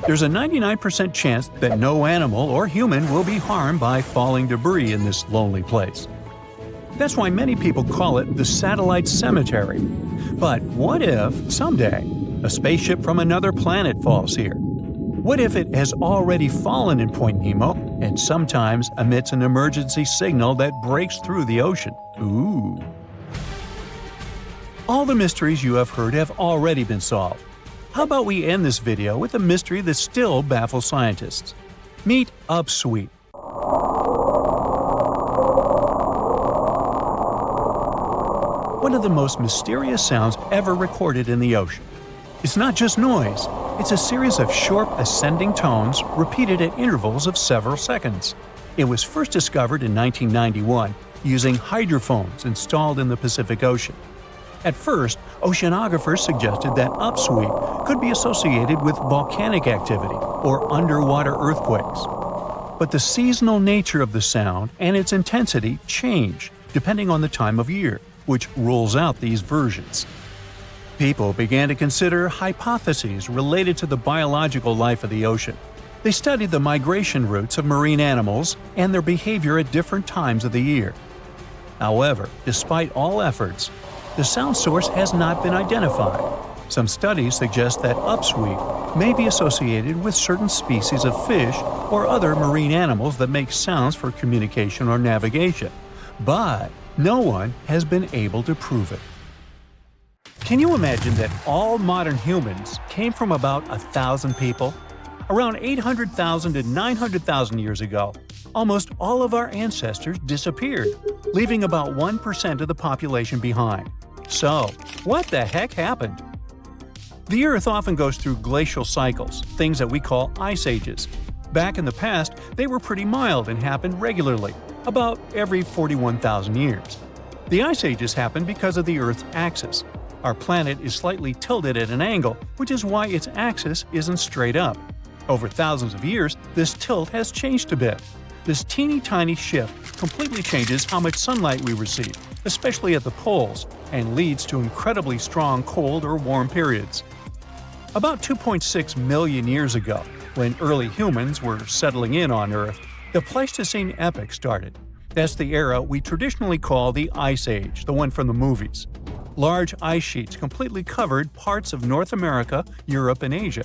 There's a 99% chance that no animal or human will be harmed by falling debris in this lonely place. That's why many people call it the satellite cemetery. But what if, someday, a spaceship from another planet falls here? What if it has already fallen in Point Nemo and sometimes emits an emergency signal that breaks through the ocean? Ooh. All the mysteries you have heard have already been solved. How about we end this video with a mystery that still baffles scientists? Meet upsweep. One of the most mysterious sounds ever recorded in the ocean. It's not just noise, it's a series of short ascending tones repeated at intervals of several seconds. It was first discovered in 1991 using hydrophones installed in the Pacific Ocean. At first, oceanographers suggested that upsweep could be associated with volcanic activity or underwater earthquakes. But the seasonal nature of the sound and its intensity change depending on the time of year, which rules out these versions. People began to consider hypotheses related to the biological life of the ocean. They studied the migration routes of marine animals and their behavior at different times of the year. However, despite all efforts, the sound source has not been identified. Some studies suggest that upsweep may be associated with certain species of fish or other marine animals that make sounds for communication or navigation, but no one has been able to prove it. Can you imagine that all modern humans came from about 1,000 people? Around 800,000 to 900,000 years ago, almost all of our ancestors disappeared, leaving about 1% of the population behind. So, what the heck happened? The Earth often goes through glacial cycles, things that we call ice ages. Back in the past, they were pretty mild and happened regularly, about every 41,000 years. The ice ages happened because of the Earth's axis. Our planet is slightly tilted at an angle, which is why its axis isn't straight up. Over thousands of years, this tilt has changed a bit. This teeny tiny shift completely changes how much sunlight we receive, especially at the poles, and leads to incredibly strong cold or warm periods. About 2.6 million years ago, when early humans were settling in on Earth, the Pleistocene epoch started. That's the era we traditionally call the Ice Age, the one from the movies. Large ice sheets completely covered parts of North America, Europe, and Asia.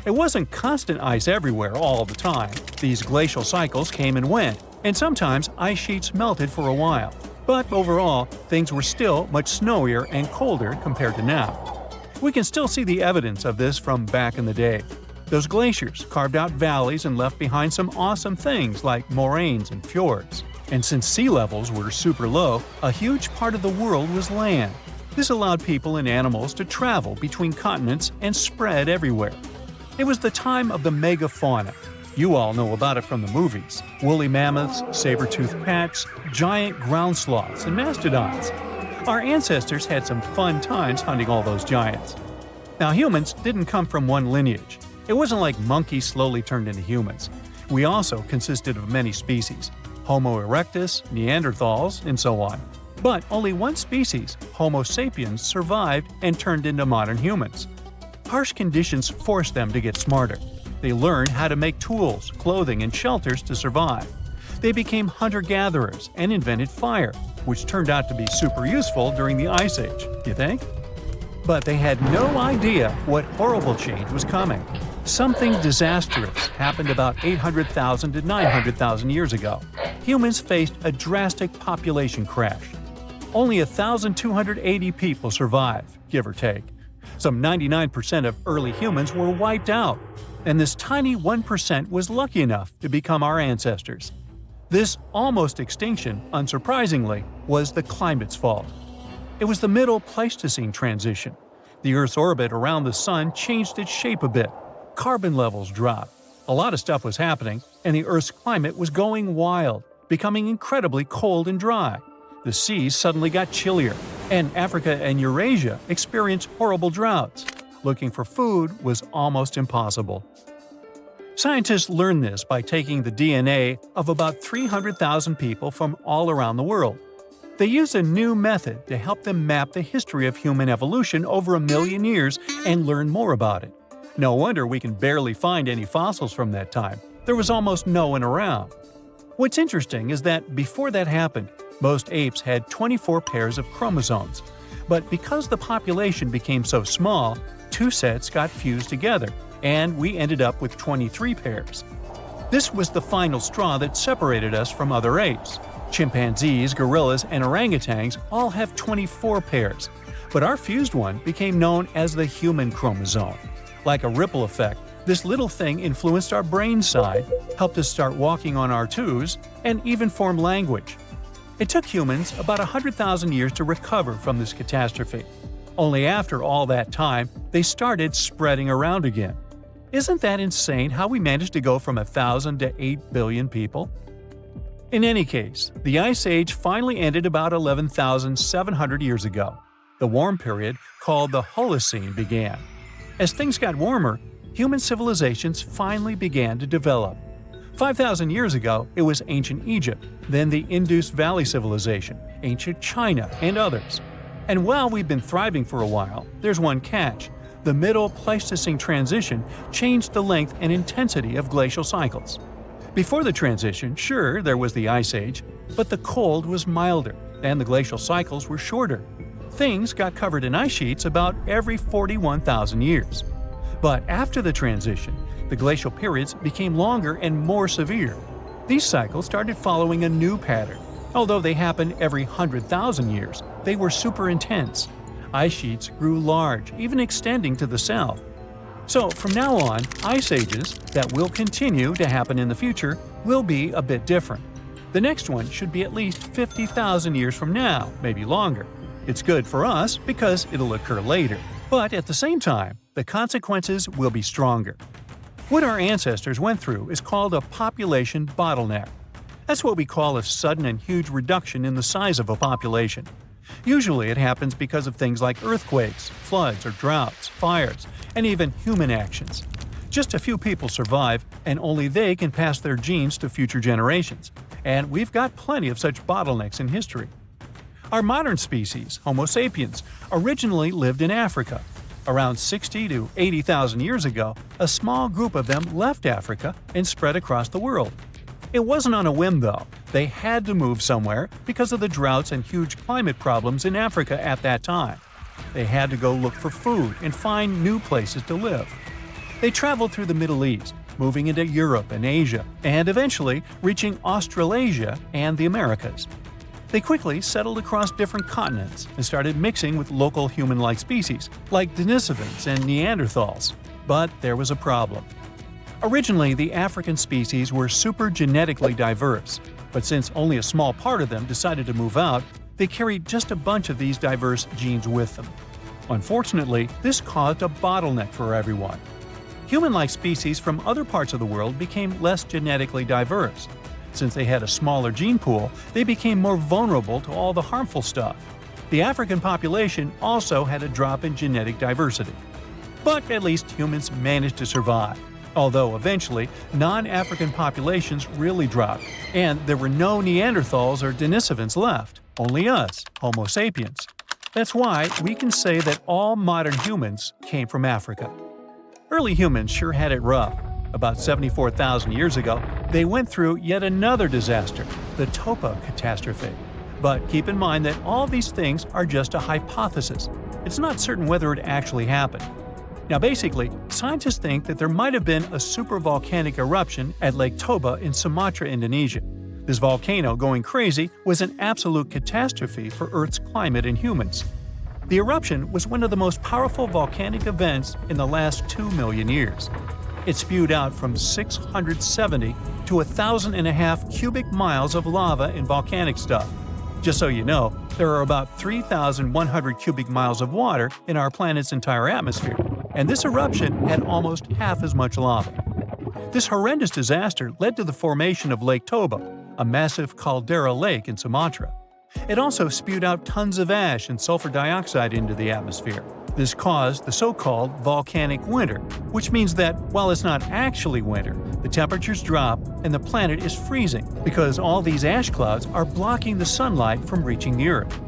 It wasn't constant ice everywhere all the time. These glacial cycles came and went, and sometimes ice sheets melted for a while. But overall, things were still much snowier and colder compared to now. We can still see the evidence of this from back in the day. Those glaciers carved out valleys and left behind some awesome things like moraines and fjords. And since sea levels were super low, a huge part of the world was land. This allowed people and animals to travel between continents and spread everywhere. It was the time of the megafauna. You all know about it from the movies. Woolly mammoths, saber-toothed cats, giant ground sloths, and mastodons. Our ancestors had some fun times hunting all those giants. Now, humans didn't come from one lineage. It wasn't like monkeys slowly turned into humans. We also consisted of many species: Homo erectus, Neanderthals, and so on. But only one species, Homo sapiens, survived and turned into modern humans. Harsh conditions forced them to get smarter. They learned how to make tools, clothing, and shelters to survive. They became hunter-gatherers and invented fire, which turned out to be super useful during the Ice Age, you think? But they had no idea what horrible change was coming. Something disastrous happened about 800,000 to 900,000 years ago. Humans faced a drastic population crash. Only 1,280 people survived, give or take. Some 99% of early humans were wiped out, and this tiny 1% was lucky enough to become our ancestors. This almost extinction, unsurprisingly, was the climate's fault. It was the Middle Pleistocene transition. The Earth's orbit around the Sun changed its shape a bit. Carbon levels dropped. A lot of stuff was happening, and the Earth's climate was going wild, becoming incredibly cold and dry. The seas suddenly got chillier, and Africa and Eurasia experienced horrible droughts. Looking for food was almost impossible. Scientists learned this by taking the DNA of about 300,000 people from all around the world. They used a new method to help them map the history of human evolution over 1 million years and learn more about it. No wonder we can barely find any fossils from that time. There was almost no one around. What's interesting is that before that happened, most apes had 24 pairs of chromosomes. But because the population became so small, two sets got fused together, and we ended up with 23 pairs. This was the final straw that separated us from other apes. Chimpanzees, gorillas, and orangutans all have 24 pairs, but our fused one became known as the human chromosome. Like a ripple effect, this little thing influenced our brain side, helped us start walking on our twos, and even form language. It took humans about 100,000 years to recover from this catastrophe. Only after all that time, they started spreading around again. Isn't that insane how we managed to go from 1,000 to 8 billion people? In any case, the Ice Age finally ended about 11,700 years ago. The warm period, called the Holocene, began. As things got warmer, human civilizations finally began to develop. 5,000 years ago, it was ancient Egypt, then the Indus Valley Civilization, ancient China, and others. And while we've been thriving for a while, there's one catch. The Middle Pleistocene transition changed the length and intensity of glacial cycles. Before the transition, sure, there was the Ice Age, but the cold was milder, and the glacial cycles were shorter. Things got covered in ice sheets about every 41,000 years. But after the transition, the glacial periods became longer and more severe. These cycles started following a new pattern. Although they happened every 100,000 years, they were super intense. Ice sheets grew large, even extending to the south. So from now on, ice ages that will continue to happen in the future will be a bit different. The next one should be at least 50,000 years from now, maybe longer. It's good for us because it'll occur later. But at the same time, the consequences will be stronger. What our ancestors went through is called a population bottleneck. That's what we call a sudden and huge reduction in the size of a population. Usually it happens because of things like earthquakes, floods or droughts, fires, and even human actions. Just a few people survive, and only they can pass their genes to future generations. And we've got plenty of such bottlenecks in history. Our modern species, Homo sapiens, originally lived in Africa. Around 60 to 80,000 years ago, a small group of them left Africa and spread across the world. It wasn't on a whim, though. They had to move somewhere because of the droughts and huge climate problems in Africa at that time. They had to go look for food and find new places to live. They traveled through the Middle East, moving into Europe and Asia, and eventually reaching Australasia and the Americas. They quickly settled across different continents and started mixing with local human-like species, like Denisovans and Neanderthals. But there was a problem. Originally, the African species were super genetically diverse, but since only a small part of them decided to move out, they carried just a bunch of these diverse genes with them. Unfortunately, this caused a bottleneck for everyone. Human-like species from other parts of the world became less genetically diverse. Since they had a smaller gene pool, they became more vulnerable to all the harmful stuff. The African population also had a drop in genetic diversity. But at least humans managed to survive. Although eventually, non-African populations really dropped, and there were no Neanderthals or Denisovans left, only us, Homo sapiens. That's why we can say that all modern humans came from Africa. Early humans sure had it rough. About 74,000 years ago, they went through yet another disaster, the Topa catastrophe. But keep in mind that all these things are just a hypothesis. It's not certain whether it actually happened. Now basically, scientists think that there might have been a supervolcanic eruption at Lake Toba in Sumatra, Indonesia. This volcano going crazy was an absolute catastrophe for Earth's climate and humans. The eruption was one of the most powerful volcanic events in the last 2 million years. It spewed out from 670 to 1,500 cubic miles of lava and volcanic stuff. Just so you know, there are about 3,100 cubic miles of water in our planet's entire atmosphere, and this eruption had almost half as much lava. This horrendous disaster led to the formation of Lake Toba, a massive caldera lake in Sumatra. It also spewed out tons of ash and sulfur dioxide into the atmosphere. This caused the so-called volcanic winter, which means that while it's not actually winter, the temperatures drop and the planet is freezing because all these ash clouds are blocking the sunlight from reaching the Earth.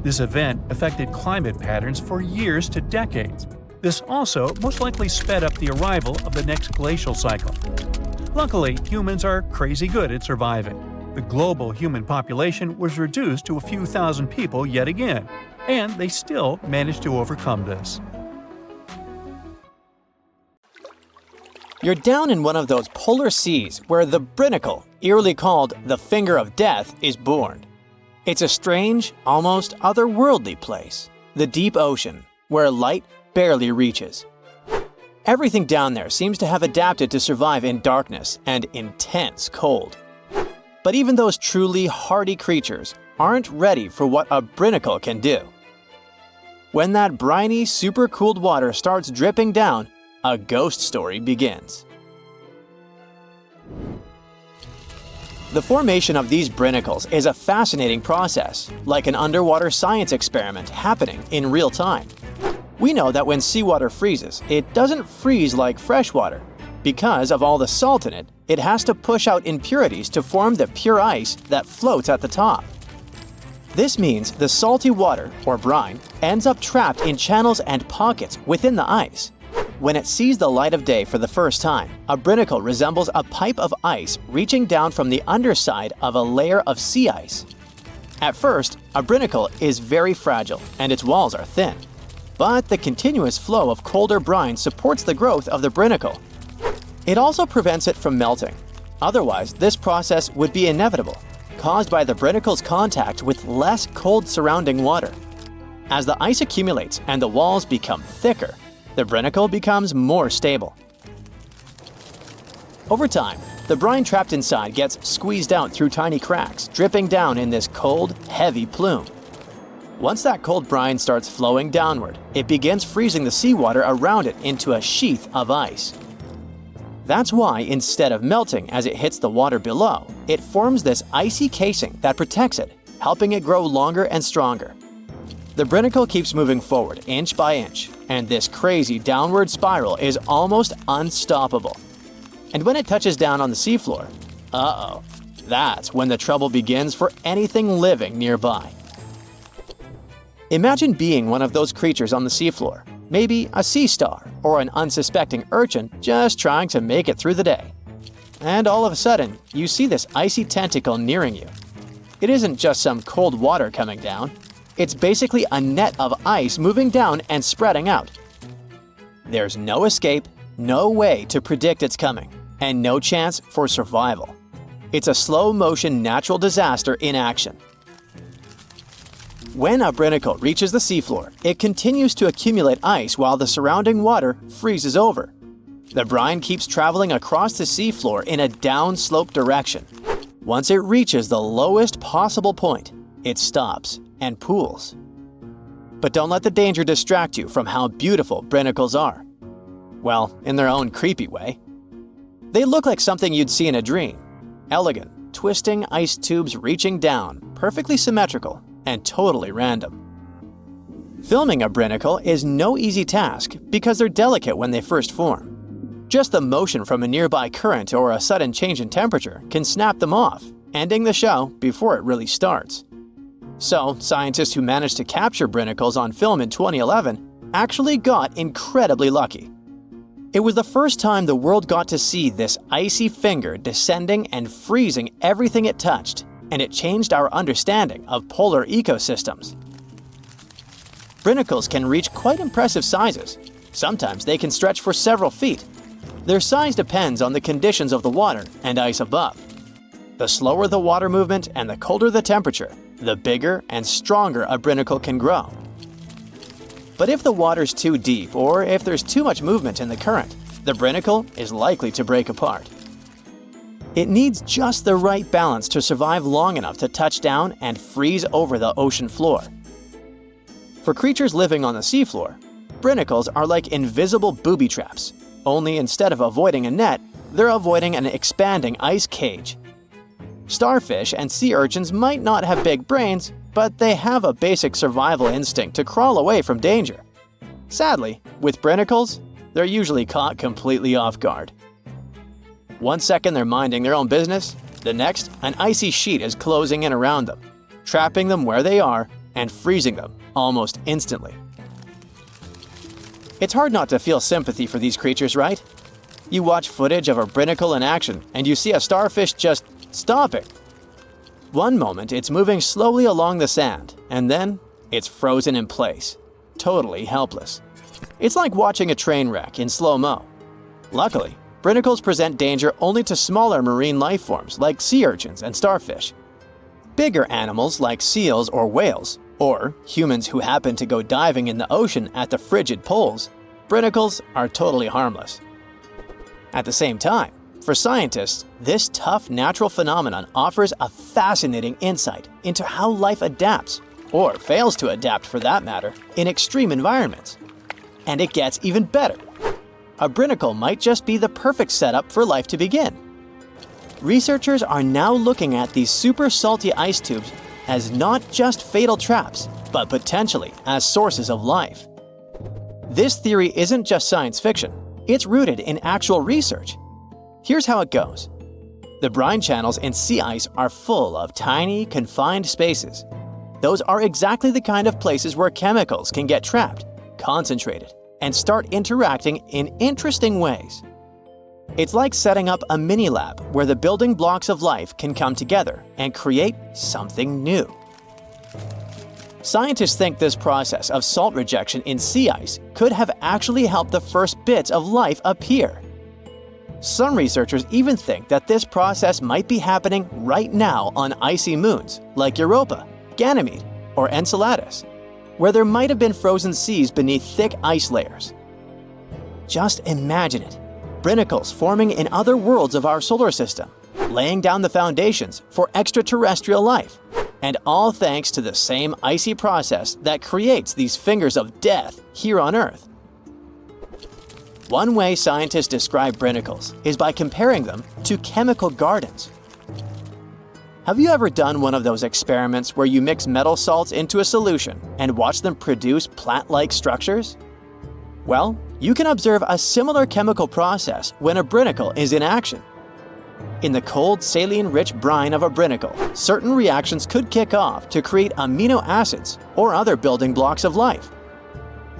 This event affected climate patterns for years to decades. This also most likely sped up the arrival of the next glacial cycle. Luckily, humans are crazy good at surviving. The global human population was reduced to a few thousand people yet again, and they still managed to overcome this. You're down in one of those polar seas where the Binnacle, eerily called the Finger of Death, is born. It's a strange, almost otherworldly place, the deep ocean, where light barely reaches. Everything down there seems to have adapted to survive in darkness and intense cold. But even those truly hardy creatures aren't ready for what a Binnacle can do. When that briny, supercooled water starts dripping down, a ghost story begins. The formation of these Binnacles is a fascinating process, like an underwater science experiment happening in real time. We know that when seawater freezes, it doesn't freeze like fresh water. Because of all the salt in it, it has to push out impurities to form the pure ice that floats at the top. This means the salty water, or brine, ends up trapped in channels and pockets within the ice. When it sees the light of day for the first time, a Binnacle resembles a pipe of ice reaching down from the underside of a layer of sea ice. At first, a Binnacle is very fragile and its walls are thin. But the continuous flow of colder brine supports the growth of the Binnacle. It also prevents it from melting. Otherwise, this process would be inevitable, caused by the Binnacle's contact with less cold surrounding water. As the ice accumulates and the walls become thicker, the Binnacle becomes more stable. Over time, the brine trapped inside gets squeezed out through tiny cracks, dripping down in this cold, heavy plume. Once that cold brine starts flowing downward, it begins freezing the seawater around it into a sheath of ice. That's why, instead of melting as it hits the water below, it forms this icy casing that protects it, helping it grow longer and stronger. The Binnacle keeps moving forward inch by inch, and this crazy downward spiral is almost unstoppable. And when it touches down on the seafloor, that's when the trouble begins for anything living nearby. Imagine being one of those creatures on the seafloor, maybe a sea star or an unsuspecting urchin just trying to make it through the day. And all of a sudden, you see this icy tentacle nearing you. It isn't just some cold water coming down. It's basically a net of ice moving down and spreading out. There's no escape, no way to predict its coming, and no chance for survival. It's a slow-motion natural disaster in action. When a Binnacle reaches the seafloor, it continues to accumulate ice while the surrounding water freezes over. The brine keeps traveling across the seafloor in a downslope direction. Once it reaches the lowest possible point, it stops and pools. But don't let the danger distract you from how beautiful Binnacles are. Well, in their own creepy way. They look like something you'd see in a dream. Elegant, twisting ice tubes reaching down, perfectly symmetrical, and totally random. Filming a Binnacle is no easy task because they're delicate when they first form. Just the motion from a nearby current or a sudden change in temperature can snap them off, ending the show before it really starts. So, scientists who managed to capture Binnacles on film in 2011 actually got incredibly lucky. It was the first time the world got to see this icy finger descending and freezing everything it touched, and it changed our understanding of polar ecosystems. Binnacles can reach quite impressive sizes. Sometimes they can stretch for several feet. Their size depends on the conditions of the water and ice above. The slower the water movement and the colder the temperature, the bigger and stronger a Binnacle can grow. But if the water's too deep or if there's too much movement in the current, the Binnacle is likely to break apart. It needs just the right balance to survive long enough to touch down and freeze over the ocean floor. For creatures living on the seafloor, Binnacles are like invisible booby traps, only instead of avoiding a net, they're avoiding an expanding ice cage. Starfish and sea urchins might not have big brains, but they have a basic survival instinct to crawl away from danger. Sadly, with Binnacles, they're usually caught completely off guard. One second they're minding their own business, the next, an icy sheet is closing in around them, trapping them where they are and freezing them almost instantly. It's hard not to feel sympathy for these creatures, right? You watch footage of a brinacle in action and you see a starfish just stopping. One moment it's moving slowly along the sand, and then it's frozen in place, totally helpless. It's like watching a train wreck in slow-mo. Luckily, brinicles present danger only to smaller marine life forms like sea urchins and starfish. Bigger animals like seals or whales, or humans who happen to go diving in the ocean at the frigid poles, brinicles are totally harmless. At the same time, for scientists, this tough natural phenomenon offers a fascinating insight into how life adapts, or fails to adapt for that matter, in extreme environments. And it gets even better. A brinacle might just be the perfect setup for life to begin. Researchers are now looking at these super salty ice tubes as not just fatal traps, but potentially as sources of life. This theory isn't just science fiction, it's rooted in actual research. Here's how it goes. The brine channels in sea ice are full of tiny, confined spaces. Those are exactly the kind of places where chemicals can get trapped, concentrated, and start interacting in interesting ways. It's like setting up a mini-lab where the building blocks of life can come together and create something new. Scientists think this process of salt rejection in sea ice could have actually helped the first bits of life appear. Some researchers even think that this process might be happening right now on icy moons like Europa, Ganymede, or Enceladus, where there might have been frozen seas beneath thick ice layers. Just imagine it, brinicles forming in other worlds of our solar system, laying down the foundations for extraterrestrial life, and all thanks to the same icy process that creates these fingers of death here on Earth. One way scientists describe brinicles is by comparing them to chemical gardens. Have you ever done one of those experiments where you mix metal salts into a solution and watch them produce plant-like structures? Well, you can observe a similar chemical process when a brinacle is in action. In the cold, saline-rich brine of a brinacle, certain reactions could kick off to create amino acids or other building blocks of life.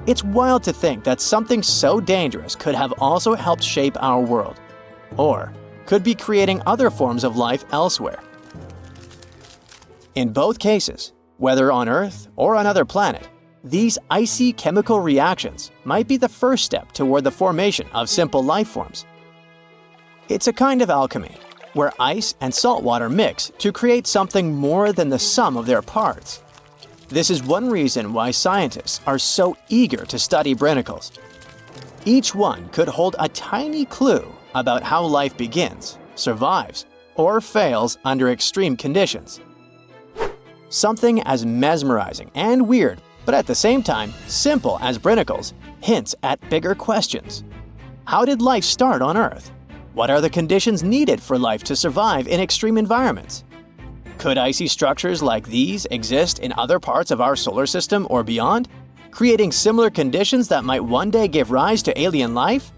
It's wild to think that something so dangerous could have also helped shape our world, or could be creating other forms of life elsewhere. In both cases, whether on Earth or another planet, these icy chemical reactions might be the first step toward the formation of simple life forms. It's a kind of alchemy, where ice and salt water mix to create something more than the sum of their parts. This is one reason why scientists are so eager to study brinicles. Each one could hold a tiny clue about how life begins, survives, or fails under extreme conditions. Something as mesmerizing and weird, but at the same time simple as brinicles, hints at bigger questions. How did life start on Earth? What are the conditions needed for life to survive in extreme environments? Could icy structures like these exist in other parts of our solar system or beyond, creating similar conditions that might one day give rise to alien life?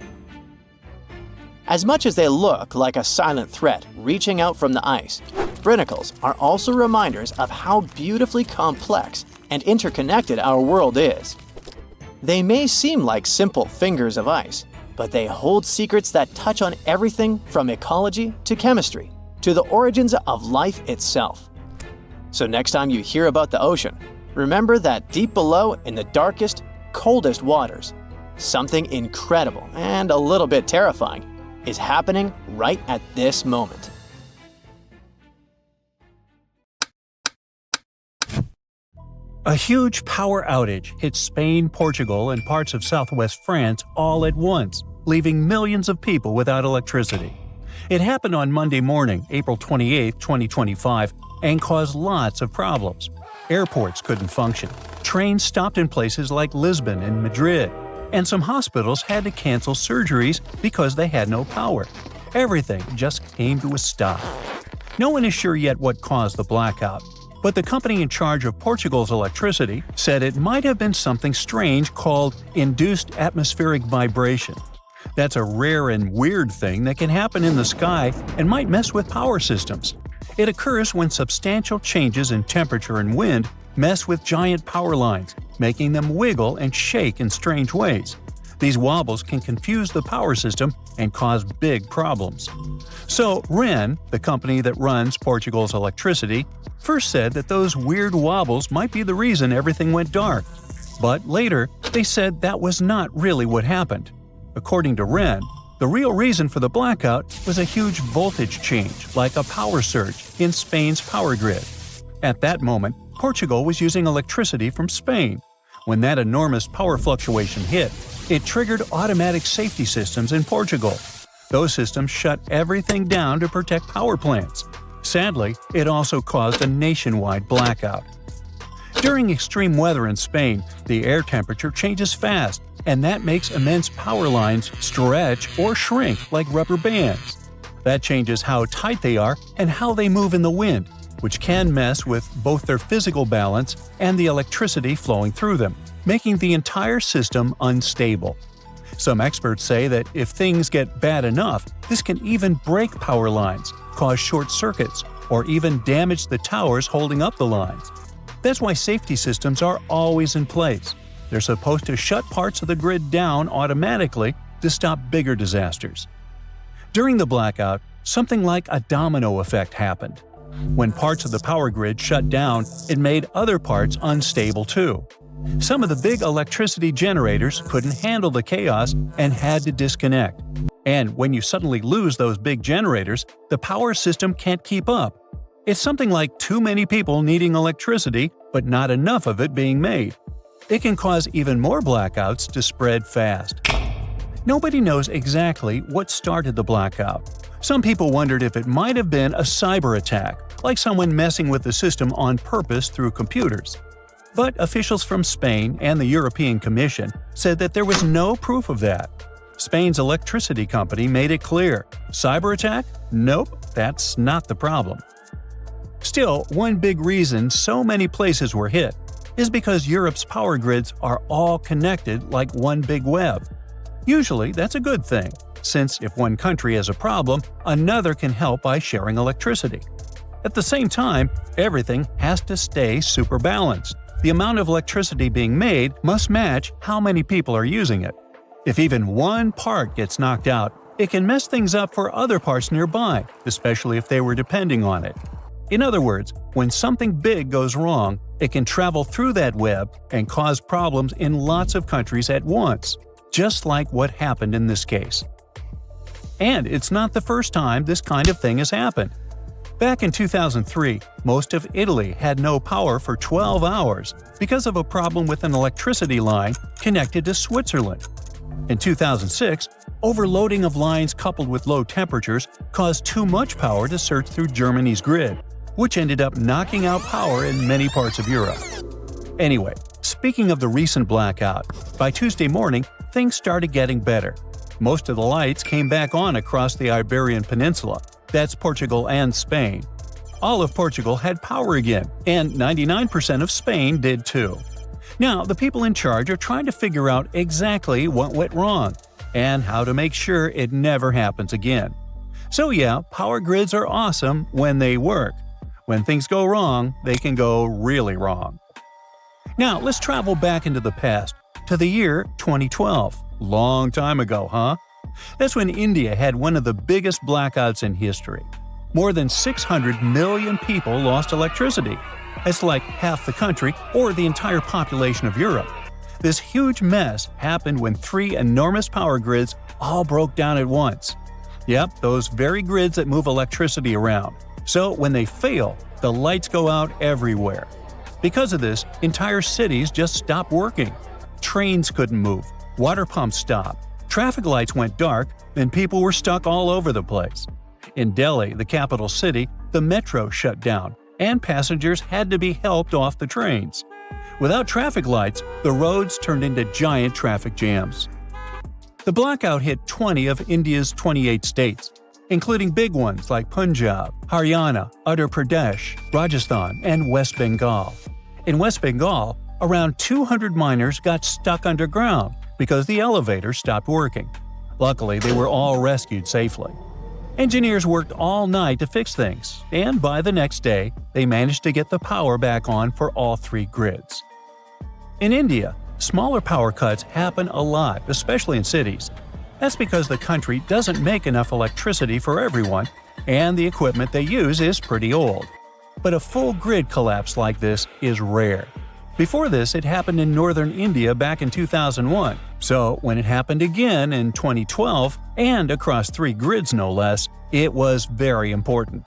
As much as they look like a silent threat reaching out from the ice, brinicles are also reminders of how beautifully complex and interconnected our world is. They may seem like simple fingers of ice, but they hold secrets that touch on everything from ecology to chemistry, to the origins of life itself. So next time you hear about the ocean, remember that deep below in the darkest, coldest waters, something incredible and a little bit terrifying is happening right at this moment. A huge power outage hit Spain, Portugal, and parts of southwest France all at once, leaving millions of people without electricity. It happened on Monday morning, April 28, 2025, and caused lots of problems. Airports couldn't function, trains stopped in places like Lisbon and Madrid, and some hospitals had to cancel surgeries because they had no power. Everything just came to a stop. No one is sure yet what caused the blackout, but the company in charge of Portugal's electricity said it might have been something strange called induced atmospheric vibration. That's a rare and weird thing that can happen in the sky and might mess with power systems. It occurs when substantial changes in temperature and wind mess with giant power lines, making them wiggle and shake in strange ways. These wobbles can confuse the power system and cause big problems. So REN, the company that runs Portugal's electricity, first said that those weird wobbles might be the reason everything went dark. But later, they said that was not really what happened. According to REN, the real reason for the blackout was a huge voltage change, like a power surge, in Spain's power grid. At that moment, Portugal was using electricity from Spain. When that enormous power fluctuation hit, it triggered automatic safety systems in Portugal. Those systems shut everything down to protect power plants. Sadly, it also caused a nationwide blackout. During extreme weather in Spain, the air temperature changes fast, and that makes immense power lines stretch or shrink like rubber bands. That changes how tight they are and how they move in the wind, which can mess with both their physical balance and the electricity flowing through them, making the entire system unstable. Some experts say that if things get bad enough, this can even break power lines, cause short circuits, or even damage the towers holding up the lines. That's why safety systems are always in place. They're supposed to shut parts of the grid down automatically to stop bigger disasters. During the blackout, something like a domino effect happened. When parts of the power grid shut down, it made other parts unstable too. Some of the big electricity generators couldn't handle the chaos and had to disconnect. And when you suddenly lose those big generators, the power system can't keep up. It's something like too many people needing electricity, but not enough of it being made. It can cause even more blackouts to spread fast. Nobody knows exactly what started the blackout. Some people wondered if it might have been a cyber attack, like someone messing with the system on purpose through computers. But officials from Spain and the European Commission said that there was no proof of that. Spain's electricity company made it clear. Cyber attack? Nope, that's not the problem. Still, one big reason so many places were hit is because Europe's power grids are all connected like one big web. Usually, that's a good thing, since if one country has a problem, another can help by sharing electricity. At the same time, everything has to stay super balanced. The amount of electricity being made must match how many people are using it. If even one part gets knocked out, it can mess things up for other parts nearby, especially if they were depending on it. In other words, when something big goes wrong, it can travel through that web and cause problems in lots of countries at once, just like what happened in this case. And it's not the first time this kind of thing has happened. Back in 2003, most of Italy had no power for 12 hours because of a problem with an electricity line connected to Switzerland. In 2006, overloading of lines coupled with low temperatures caused too much power to surge through Germany's grid, which ended up knocking out power in many parts of Europe. Anyway, speaking of the recent blackout, by Tuesday morning, things started getting better. Most of the lights came back on across the Iberian Peninsula. That's Portugal and Spain. All of Portugal had power again, and 99% of Spain did too. Now, the people in charge are trying to figure out exactly what went wrong and how to make sure it never happens again. So yeah, power grids are awesome when they work. When things go wrong, they can go really wrong. Now, let's travel back into the past, to the year 2012. Long time ago, huh? That's when India had one of the biggest blackouts in history. More than 600 million people lost electricity. It's like half the country or the entire population of Europe. This huge mess happened when 3 enormous power grids all broke down at once. Yep, those very grids that move electricity around. So when they fail, the lights go out everywhere. Because of this, entire cities just stopped working. Trains couldn't move, water pumps stopped, traffic lights went dark, and people were stuck all over the place. In Delhi, the capital city, the metro shut down, and passengers had to be helped off the trains. Without traffic lights, the roads turned into giant traffic jams. The blackout hit 20 of India's 28 states, including big ones like Punjab, Haryana, Uttar Pradesh, Rajasthan, and West Bengal. In West Bengal, around 200 miners got stuck underground because the elevator stopped working. Luckily, they were all rescued safely. Engineers worked all night to fix things, and by the next day, they managed to get the power back on for all 3 grids. In India, Smaller power cuts happen a lot, especially in cities. That's because the country doesn't make enough electricity for everyone, and the equipment they use is pretty old. But a full grid collapse like this is rare. Before this, it happened in northern India back in 2001. So when it happened again in 2012, and across 3 grids no less, it was very important.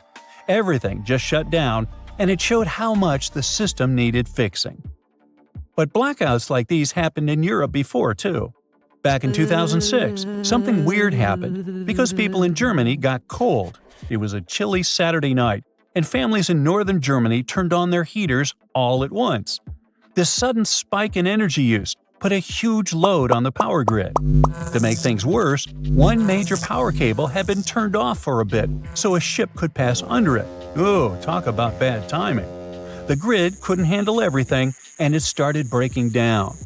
Everything just shut down, and it showed how much the system needed fixing. But blackouts like these happened in Europe before too. Back in 2006, something weird happened because people in Germany got cold. It was a chilly Saturday night, and families in northern Germany turned on their heaters all at once. This sudden spike in energy use put a huge load on the power grid. To make things worse, one major power cable had been turned off for a bit so a ship could pass under it. Ooh, talk about bad timing. The grid couldn't handle everything, and it started breaking down.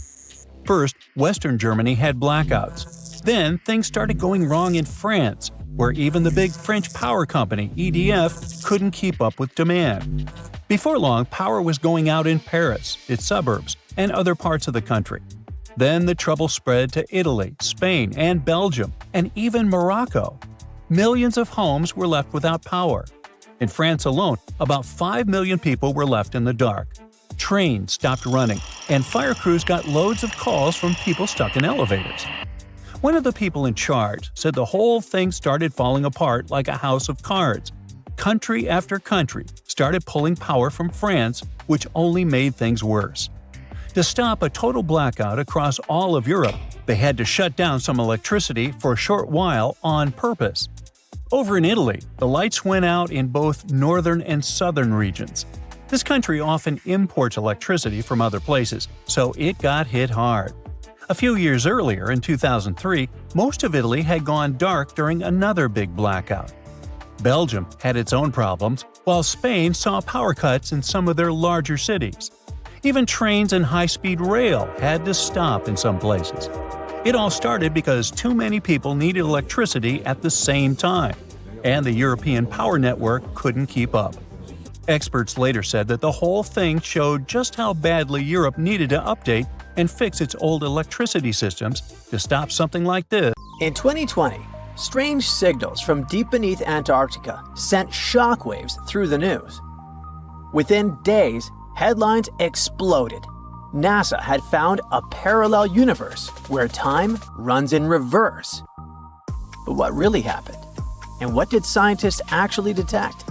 First, Western Germany had blackouts. Then, things started going wrong in France, where even the big French power company, EDF, couldn't keep up with demand. Before long, power was going out in Paris, its suburbs, and other parts of the country. Then the trouble spread to Italy, Spain, and Belgium, and even Morocco. Millions of homes were left without power. In France alone, about 5 million people were left in the dark. Trains stopped running, and fire crews got loads of calls from people stuck in elevators. One of the people in charge said the whole thing started falling apart like a house of cards. Country after country started pulling power from France, which only made things worse. To stop a total blackout across all of Europe, they had to shut down some electricity for a short while on purpose. Over in Italy, the lights went out in both northern and southern regions. This country often imports electricity from other places, so it got hit hard. A few years earlier, in 2003, most of Italy had gone dark during another big blackout. Belgium had its own problems, while Spain saw power cuts in some of their larger cities. Even trains and high-speed rail had to stop in some places. It all started because too many people needed electricity at the same time, and the European power network couldn't keep up. Experts later said that the whole thing showed just how badly Europe needed to update and fix its old electricity systems to stop something like this. In 2020, strange signals from deep beneath Antarctica sent shockwaves through the news. Within days, headlines exploded. NASA had found a parallel universe where time runs in reverse. But what really happened? And what did scientists actually detect?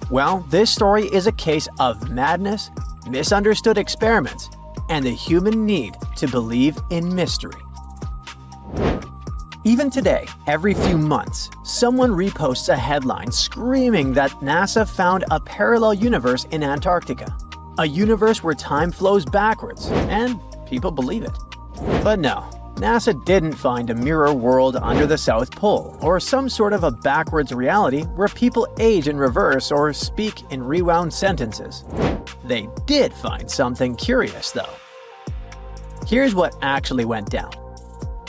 Well, this story is a case of madness, misunderstood experiments, and the human need to believe in mystery. Even today, every few months, someone reposts a headline screaming that NASA found a parallel universe in Antarctica. A universe where time flows backwards, and people believe it. But no, NASA didn't find a mirror world under the South Pole, or some sort of a backwards reality where people age in reverse or speak in rewound sentences. They did find something curious, though. Here's what actually went down.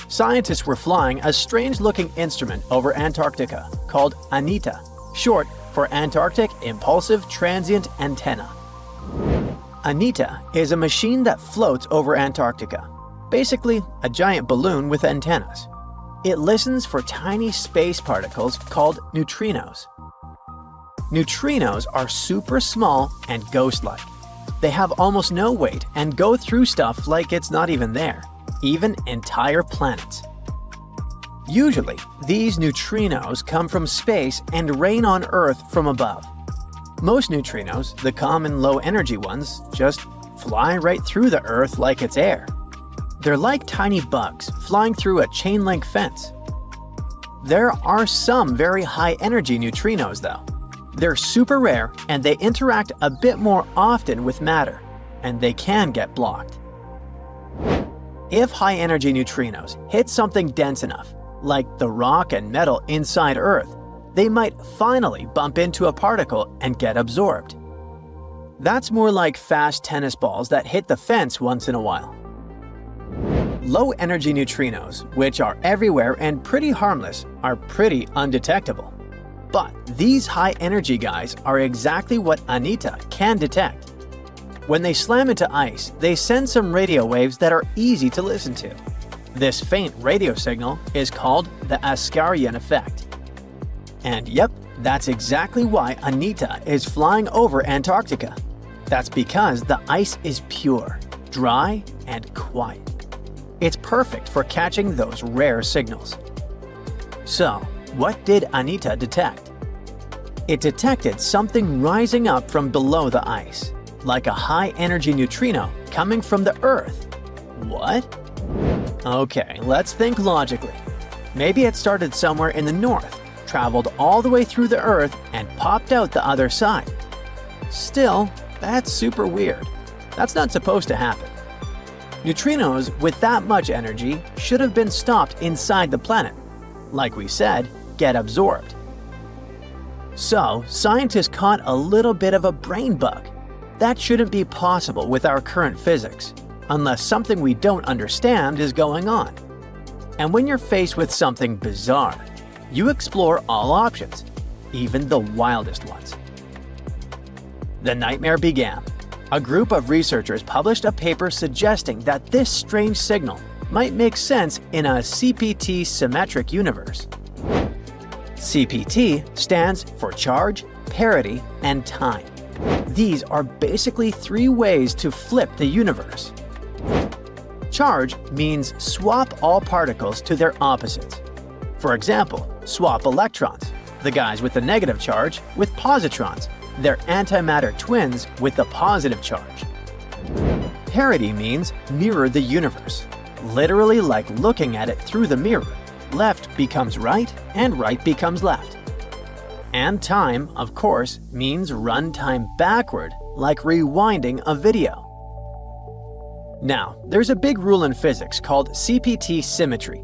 Scientists were flying a strange-looking instrument over Antarctica called ANITA, short for Antarctic Impulsive Transient Antenna. ANITA is a machine that floats over Antarctica, basically a giant balloon with antennas. It listens for tiny space particles called neutrinos. Neutrinos are super small and ghost-like. They have almost no weight and go through stuff like it's not even there, even entire planets. Usually, these neutrinos come from space and rain on Earth from above. Most neutrinos, the common low-energy ones, just fly right through the Earth like it's air. They're like tiny bugs flying through a chain-link fence. There are some very high-energy neutrinos, though. They're super rare and they interact a bit more often with matter, and they can get blocked. If high-energy neutrinos hit something dense enough, like the rock and metal inside Earth, they might finally bump into a particle and get absorbed. That's more like fast tennis balls that hit the fence once in a while. Low-energy neutrinos, which are everywhere and pretty harmless, are pretty undetectable. But these high-energy guys are exactly what ANITA can detect. When they slam into ice, they send some radio waves that are easy to listen to. This faint radio signal is called the Ascarian effect. And yep, that's exactly why Anita is flying over Antarctica. That's because the ice is pure, dry, and quiet. It's perfect for catching those rare signals. So, what did Anita detect? It detected something rising up from below the ice, like a high-energy neutrino coming from the Earth. What? Okay, let's think logically. Maybe it started somewhere in the north, traveled all the way through the Earth, and popped out the other side. Still, that's super weird. That's not supposed to happen. Neutrinos with that much energy should have been stopped inside the planet. Like we said, get absorbed. So, scientists caught a little bit of a brain bug. That shouldn't be possible with our current physics, unless something we don't understand is going on. And when you're faced with something bizarre, you explore all options, even the wildest ones. The nightmare began. A group of researchers published a paper suggesting that this strange signal might make sense in a CPT symmetric universe. CPT stands for charge, parity, and time. These are basically three ways to flip the universe. Charge means swap all particles to their opposites. For example, swap electrons, the guys with the negative charge, with positrons, their antimatter twins with the positive charge. Parity means mirror the universe, literally like looking at it through the mirror. Left becomes right and right becomes left. And time, of course, means run time backward, like rewinding a video. Now, there's a big rule in physics called CPT symmetry.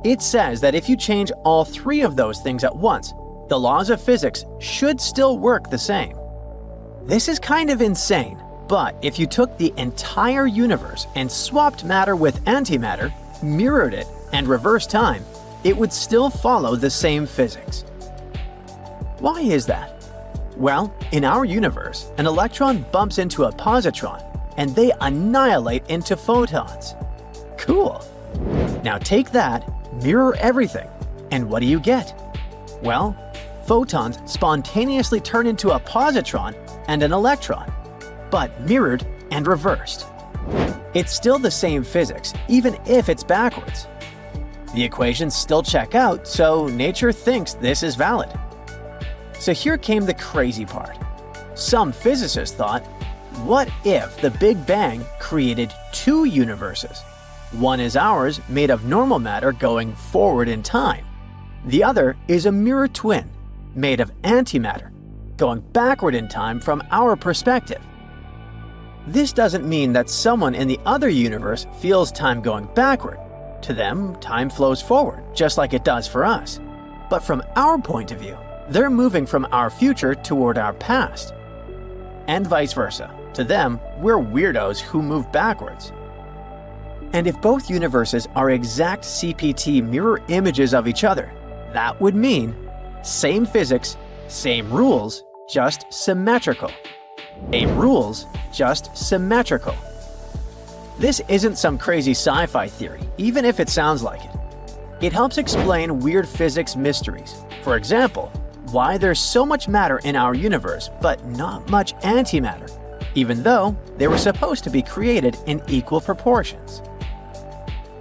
It says that if you change all three of those things at once, the laws of physics should still work the same. This is kind of insane, but if you took the entire universe and swapped matter with antimatter, mirrored it, and reversed time, it would still follow the same physics. Why is that? Well, in our universe, an electron bumps into a positron, and they annihilate into photons. Cool! Now take that, mirror everything, and what do you get? Well, photons spontaneously turn into a positron and an electron, but mirrored and reversed. It's still the same physics, even if it's backwards. The equations still check out, so nature thinks this is valid. So here came the crazy part. Some physicists thought, what if the Big Bang created two universes? One is ours, made of normal matter going forward in time. The other is a mirror twin, made of antimatter, going backward in time from our perspective. This doesn't mean that someone in the other universe feels time going backward. To them, time flows forward, just like it does for us. But from our point of view, they're moving from our future toward our past. And vice versa. To them, we're weirdos who move backwards. And if both universes are exact CPT mirror images of each other, that would mean same physics, same rules, just symmetrical. Same rules, just symmetrical. This isn't some crazy sci-fi theory, even if it sounds like it. It helps explain weird physics mysteries. For example, why there's so much matter in our universe but not much antimatter, even though they were supposed to be created in equal proportions.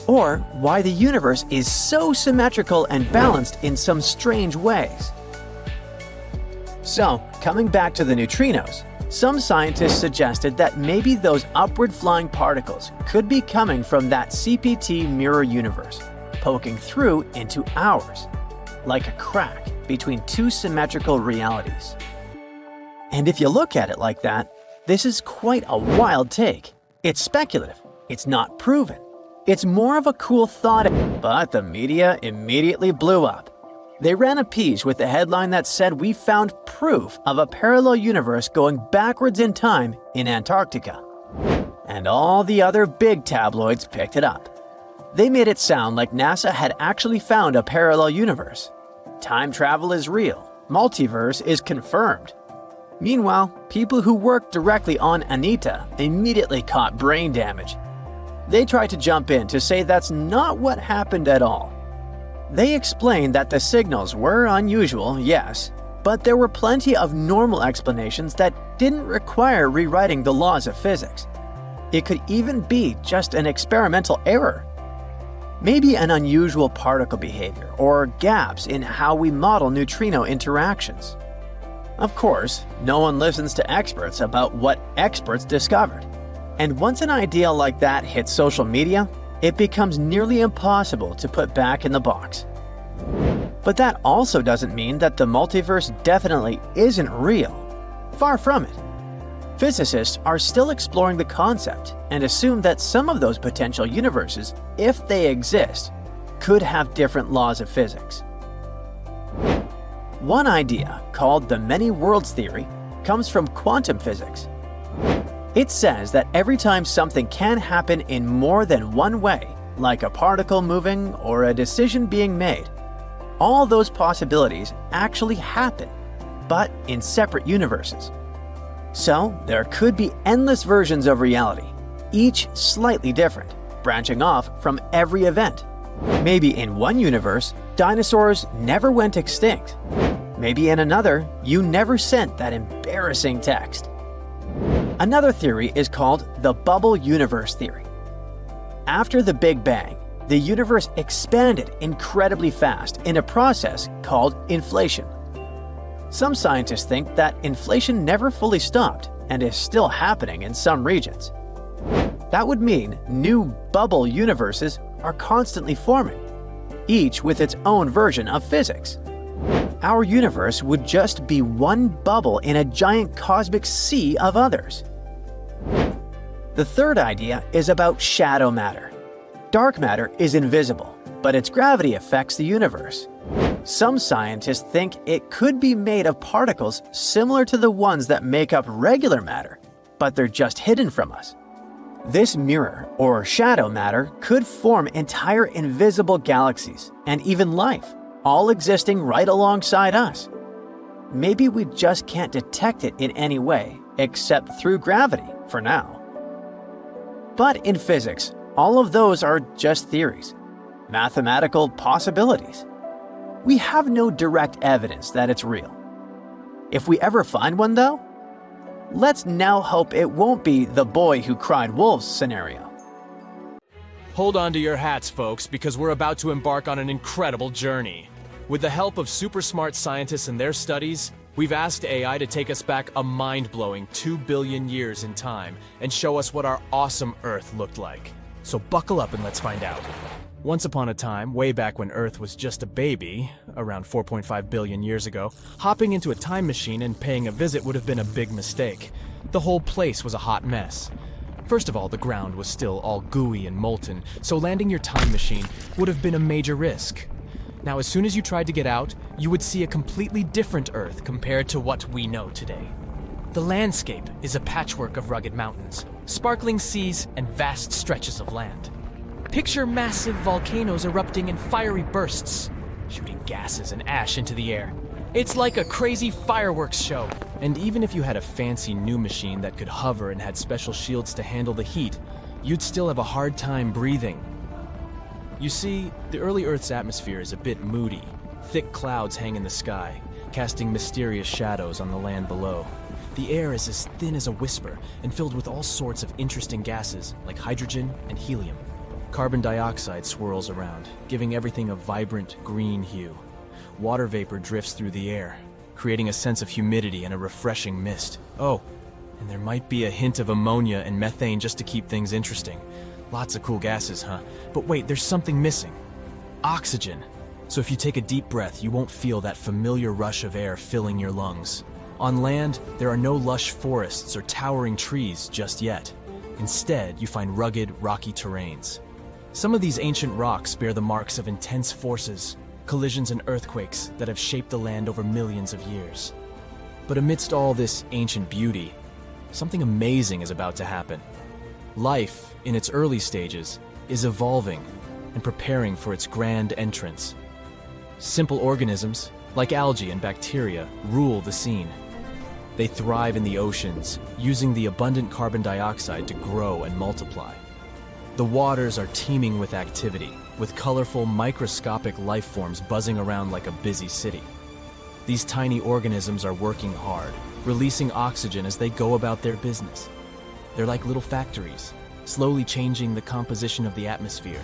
Or why the universe is so symmetrical and balanced in some strange ways. So, coming back to the neutrinos, some scientists suggested that maybe those upward flying particles could be coming from that CPT mirror universe, poking through into ours, like a crack between two symmetrical realities. And if you look at it like that, this is quite a wild take. It's speculative. It's not proven. It's more of a cool thought, but the media immediately blew up. They ran a piece with the headline that said we found proof of a parallel universe going backwards in time in Antarctica. And all the other big tabloids picked it up. They made it sound like NASA had actually found a parallel universe. Time travel is real. Multiverse is confirmed. Meanwhile, people who worked directly on Anita immediately caught brain damage. They tried to jump in to say that's not what happened at all. They explained that the signals were unusual, yes, but there were plenty of normal explanations that didn't require rewriting the laws of physics. It could even be just an experimental error. Maybe an unusual particle behavior or gaps in how we model neutrino interactions. Of course, no one listens to experts about what experts discovered. And once an idea like that hits social media, it becomes nearly impossible to put back in the box. But that also doesn't mean that the multiverse definitely isn't real. Far from it. Physicists are still exploring the concept and assume that some of those potential universes, if they exist, could have different laws of physics. One idea, called the many worlds theory, comes from quantum physics. It says that every time something can happen in more than one way, like a particle moving or a decision being made, all those possibilities actually happen, but in separate universes. So there could be endless versions of reality, each slightly different, branching off from every event. Maybe in one universe, dinosaurs never went extinct. Maybe in another, you never sent that embarrassing text. Another theory is called the bubble universe theory. After the Big Bang, the universe expanded incredibly fast in a process called inflation. Some scientists think that inflation never fully stopped and is still happening in some regions. That would mean new bubble universes are constantly forming, each with its own version of physics. Our universe would just be one bubble in a giant cosmic sea of others. The third idea is about shadow matter. Dark matter is invisible, but its gravity affects the universe. Some scientists think it could be made of particles similar to the ones that make up regular matter, but they're just hidden from us. This mirror, or shadow matter, could form entire invisible galaxies and even life, all existing right alongside us. Maybe we just can't detect it in any way except through gravity for now. But in physics, all of those are just theories, mathematical possibilities. We have no direct evidence that it's real. If we ever find one, though, let's now hope it won't be the boy who cried wolves scenario. Hold on to your hats, folks, because we're about to embark on an incredible journey. With the help of super smart scientists and their studies, we've asked AI to take us back a mind-blowing 2 billion years in time and show us what our awesome Earth looked like. So buckle up and let's find out. Once upon a time, way back when Earth was just a baby, around 4.5 billion years ago, hopping into a time machine and paying a visit would have been a big mistake. The whole place was a hot mess. First of all, the ground was still all gooey and molten, so landing your time machine would have been a major risk. Now, as soon as you tried to get out, you would see a completely different Earth compared to what we know today. The landscape is a patchwork of rugged mountains, sparkling seas, and vast stretches of land. Picture massive volcanoes erupting in fiery bursts, shooting gases and ash into the air. It's like a crazy fireworks show. And even if you had a fancy new machine that could hover and had special shields to handle the heat, you'd still have a hard time breathing. You see, the early Earth's atmosphere is a bit moody. Thick clouds hang in the sky, casting mysterious shadows on the land below. The air is as thin as a whisper and filled with all sorts of interesting gases like hydrogen and helium. Carbon dioxide swirls around, giving everything a vibrant green hue. Water vapor drifts through the air, creating a sense of humidity and a refreshing mist. Oh, and there might be a hint of ammonia and methane just to keep things interesting. Lots of cool gases, huh? But wait, there's something missing. Oxygen. So if you take a deep breath, you won't feel that familiar rush of air filling your lungs. On land, there are no lush forests or towering trees just yet. Instead, you find rugged, rocky terrains. Some of these ancient rocks bear the marks of intense forces, collisions and earthquakes that have shaped the land over millions of years. But amidst all this ancient beauty, something amazing is about to happen. Life, in its early stages, is evolving and preparing for its grand entrance. Simple organisms, like algae and bacteria, rule the scene. They thrive in the oceans, using the abundant carbon dioxide to grow and multiply. The waters are teeming with activity, with colorful microscopic life forms buzzing around like a busy city. These tiny organisms are working hard, releasing oxygen as they go about their business. They're like little factories, slowly changing the composition of the atmosphere.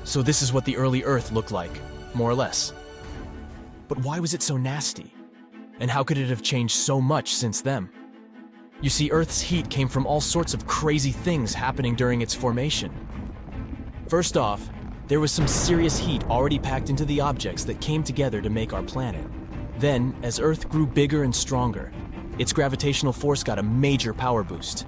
So this is what the early Earth looked like, more or less. But why was it so nasty? And how could it have changed so much since then? You see, Earth's heat came from all sorts of crazy things happening during its formation. First off, there was some serious heat already packed into the objects that came together to make our planet. Then, as Earth grew bigger and stronger, its gravitational force got a major power boost.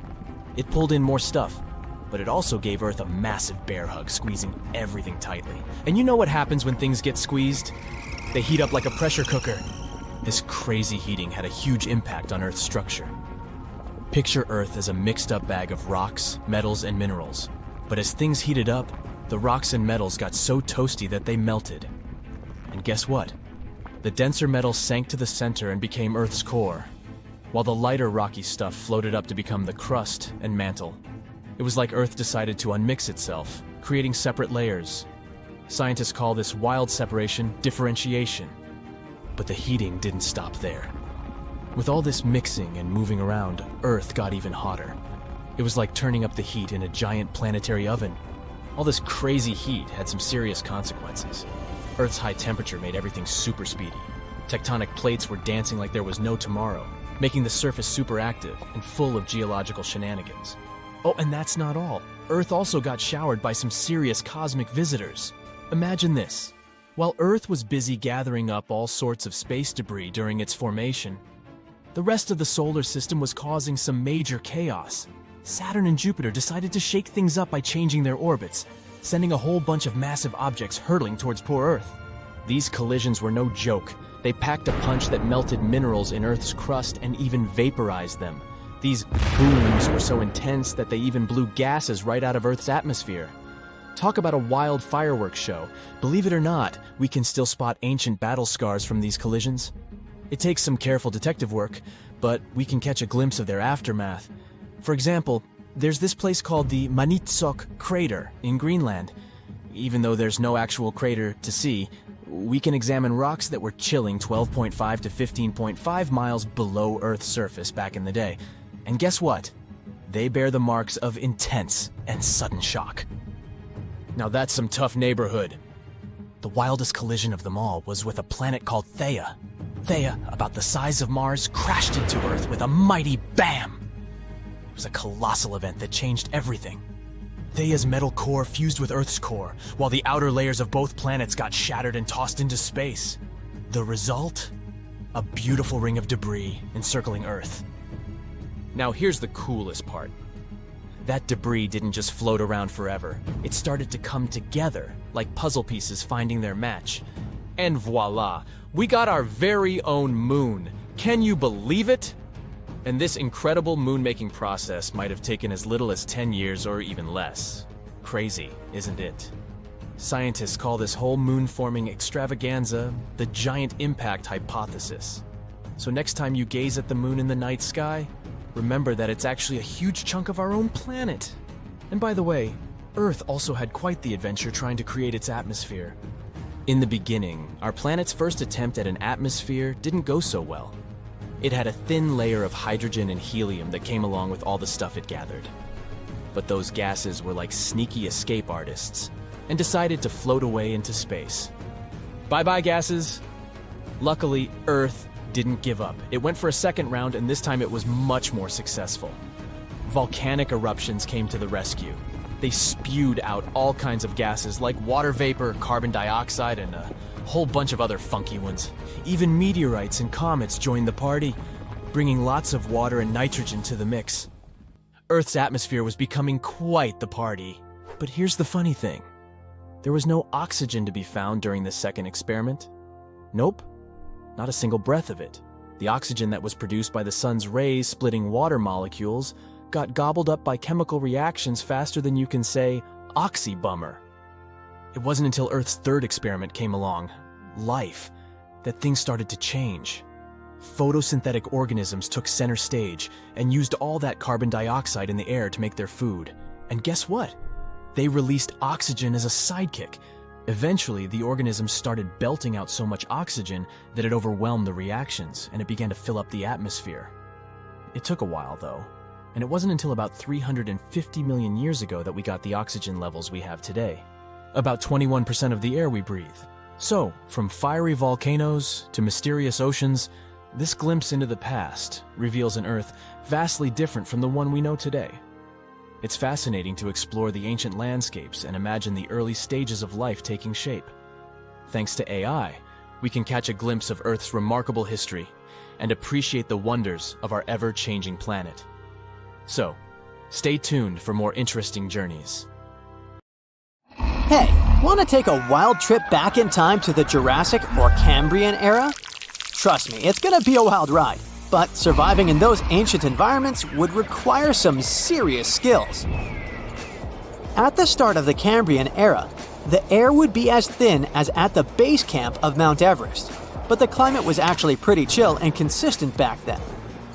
It pulled in more stuff, but it also gave Earth a massive bear hug, squeezing everything tightly. And you know what happens when things get squeezed? They heat up like a pressure cooker. This crazy heating had a huge impact on Earth's structure. Picture Earth as a mixed-up bag of rocks, metals, and minerals. But as things heated up, the rocks and metals got so toasty that they melted. And guess what? The denser metals sank to the center and became Earth's core, while the lighter rocky stuff floated up to become the crust and mantle. It was like Earth decided to unmix itself, creating separate layers. Scientists call this wild separation differentiation. But the heating didn't stop there. With all this mixing and moving around, Earth got even hotter. It was like turning up the heat in a giant planetary oven. All this crazy heat had some serious consequences. Earth's high temperature made everything super speedy. Tectonic plates were dancing like there was no tomorrow, making the surface super active and full of geological shenanigans. Oh, and that's not all. Earth also got showered by some serious cosmic visitors. Imagine this. While Earth was busy gathering up all sorts of space debris during its formation, the rest of the solar system was causing some major chaos. Saturn and Jupiter decided to shake things up by changing their orbits, sending a whole bunch of massive objects hurtling towards poor Earth. These collisions were no joke. They packed a punch that melted minerals in Earth's crust and even vaporized them. These booms were so intense that they even blew gases right out of Earth's atmosphere. Talk about a wild fireworks show. Believe it or not, we can still spot ancient battle scars from these collisions. It takes some careful detective work, but we can catch a glimpse of their aftermath. For example, there's this place called the Manitsok Crater in Greenland. Even though there's no actual crater to see, we can examine rocks that were chilling 12.5 to 15.5 miles below Earth's surface back in the day. And guess what? They bear the marks of intense and sudden shock. Now that's some tough neighborhood. The wildest collision of them all was with a planet called Theia. Theia, about the size of Mars, crashed into Earth with a mighty bam! It was a colossal event that changed everything. Theia's metal core fused with Earth's core, while the outer layers of both planets got shattered and tossed into space. The result? A beautiful ring of debris encircling Earth. Now here's the coolest part. That debris didn't just float around forever. It started to come together, like puzzle pieces finding their match. And voila, we got our very own moon. Can you believe it? And this incredible moon-making process might have taken as little as 10 years or even less. Crazy, isn't it? Scientists call this whole moon-forming extravaganza the giant impact hypothesis. So next time you gaze at the moon in the night sky, remember that it's actually a huge chunk of our own planet. And by the way, Earth also had quite the adventure trying to create its atmosphere. In the beginning, our planet's first attempt at an atmosphere didn't go so well. It had a thin layer of hydrogen and helium that came along with all the stuff it gathered. But those gases were like sneaky escape artists and decided to float away into space. Bye-bye, gases! Luckily, Earth didn't give up. It went for a second round, and this time it was much more successful. Volcanic eruptions came to the rescue. They spewed out all kinds of gases like water vapor, carbon dioxide, and a whole bunch of other funky ones. Even meteorites and comets joined the party, bringing lots of water and nitrogen to the mix. Earth's atmosphere was becoming quite the party. But here's the funny thing. There was no oxygen to be found during the second experiment. Nope. Not a single breath of it. The oxygen that was produced by the sun's rays splitting water molecules got gobbled up by chemical reactions faster than you can say, oxy-bummer. It wasn't until Earth's third experiment came along, life, that things started to change. Photosynthetic organisms took center stage and used all that carbon dioxide in the air to make their food. And guess what? They released oxygen as a sidekick. Eventually, the organisms started belting out so much oxygen that it overwhelmed the reactions and it began to fill up the atmosphere. It took a while, though, and it wasn't until about 350 million years ago that we got the oxygen levels we have today. About 21% of the air we breathe. So, from fiery volcanoes to mysterious oceans, this glimpse into the past reveals an Earth vastly different from the one we know today. It's fascinating to explore the ancient landscapes and imagine the early stages of life taking shape. Thanks to AI, we can catch a glimpse of Earth's remarkable history and appreciate the wonders of our ever-changing planet. So, stay tuned for more interesting journeys. Hey, want to take a wild trip back in time to the Jurassic or Cambrian era? Trust me, it's going to be a wild ride. But surviving in those ancient environments would require some serious skills. At the start of the Cambrian era, the air would be as thin as at the base camp of Mount Everest, but the climate was actually pretty chill and consistent back then.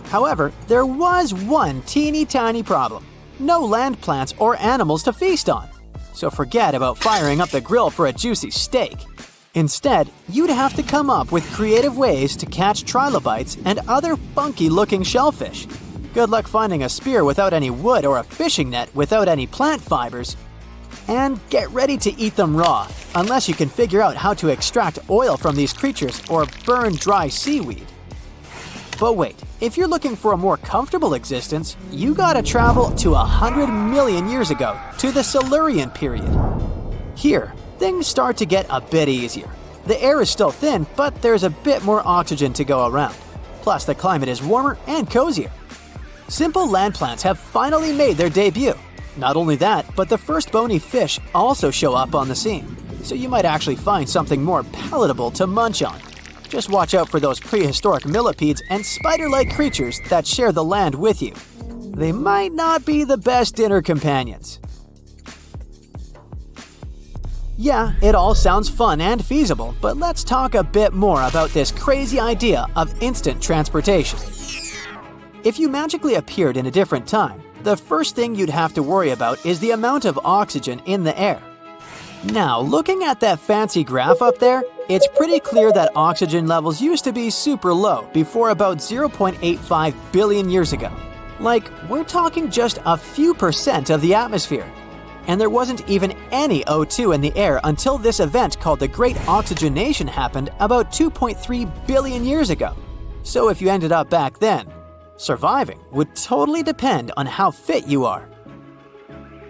However, there was one teeny tiny problem: no land plants or animals to feast on. So forget about firing up the grill for a juicy steak. Instead, you'd have to come up with creative ways to catch trilobites and other funky-looking shellfish. Good luck finding a spear without any wood or a fishing net without any plant fibers. And get ready to eat them raw, unless you can figure out how to extract oil from these creatures or burn dry seaweed. But wait, if you're looking for a more comfortable existence, you gotta travel to 100 million years ago, to the Silurian period. Here, things start to get a bit easier. The air is still thin, but there's a bit more oxygen to go around. Plus, the climate is warmer and cozier. Simple land plants have finally made their debut. Not only that, but the first bony fish also show up on the scene. So you might actually find something more palatable to munch on. Just watch out for those prehistoric millipedes and spider-like creatures that share the land with you. They might not be the best dinner companions. Yeah, it all sounds fun and feasible, but let's talk a bit more about this crazy idea of instant transportation. If you magically appeared in a different time, the first thing you'd have to worry about is the amount of oxygen in the air. Now, looking at that fancy graph up there, it's pretty clear that oxygen levels used to be super low before about 0.85 billion years ago. Like, we're talking just a few percent of the atmosphere. And there wasn't even any O2 in the air until this event called the Great Oxygenation happened about 2.3 billion years ago. So if you ended up back then, surviving would totally depend on how fit you are.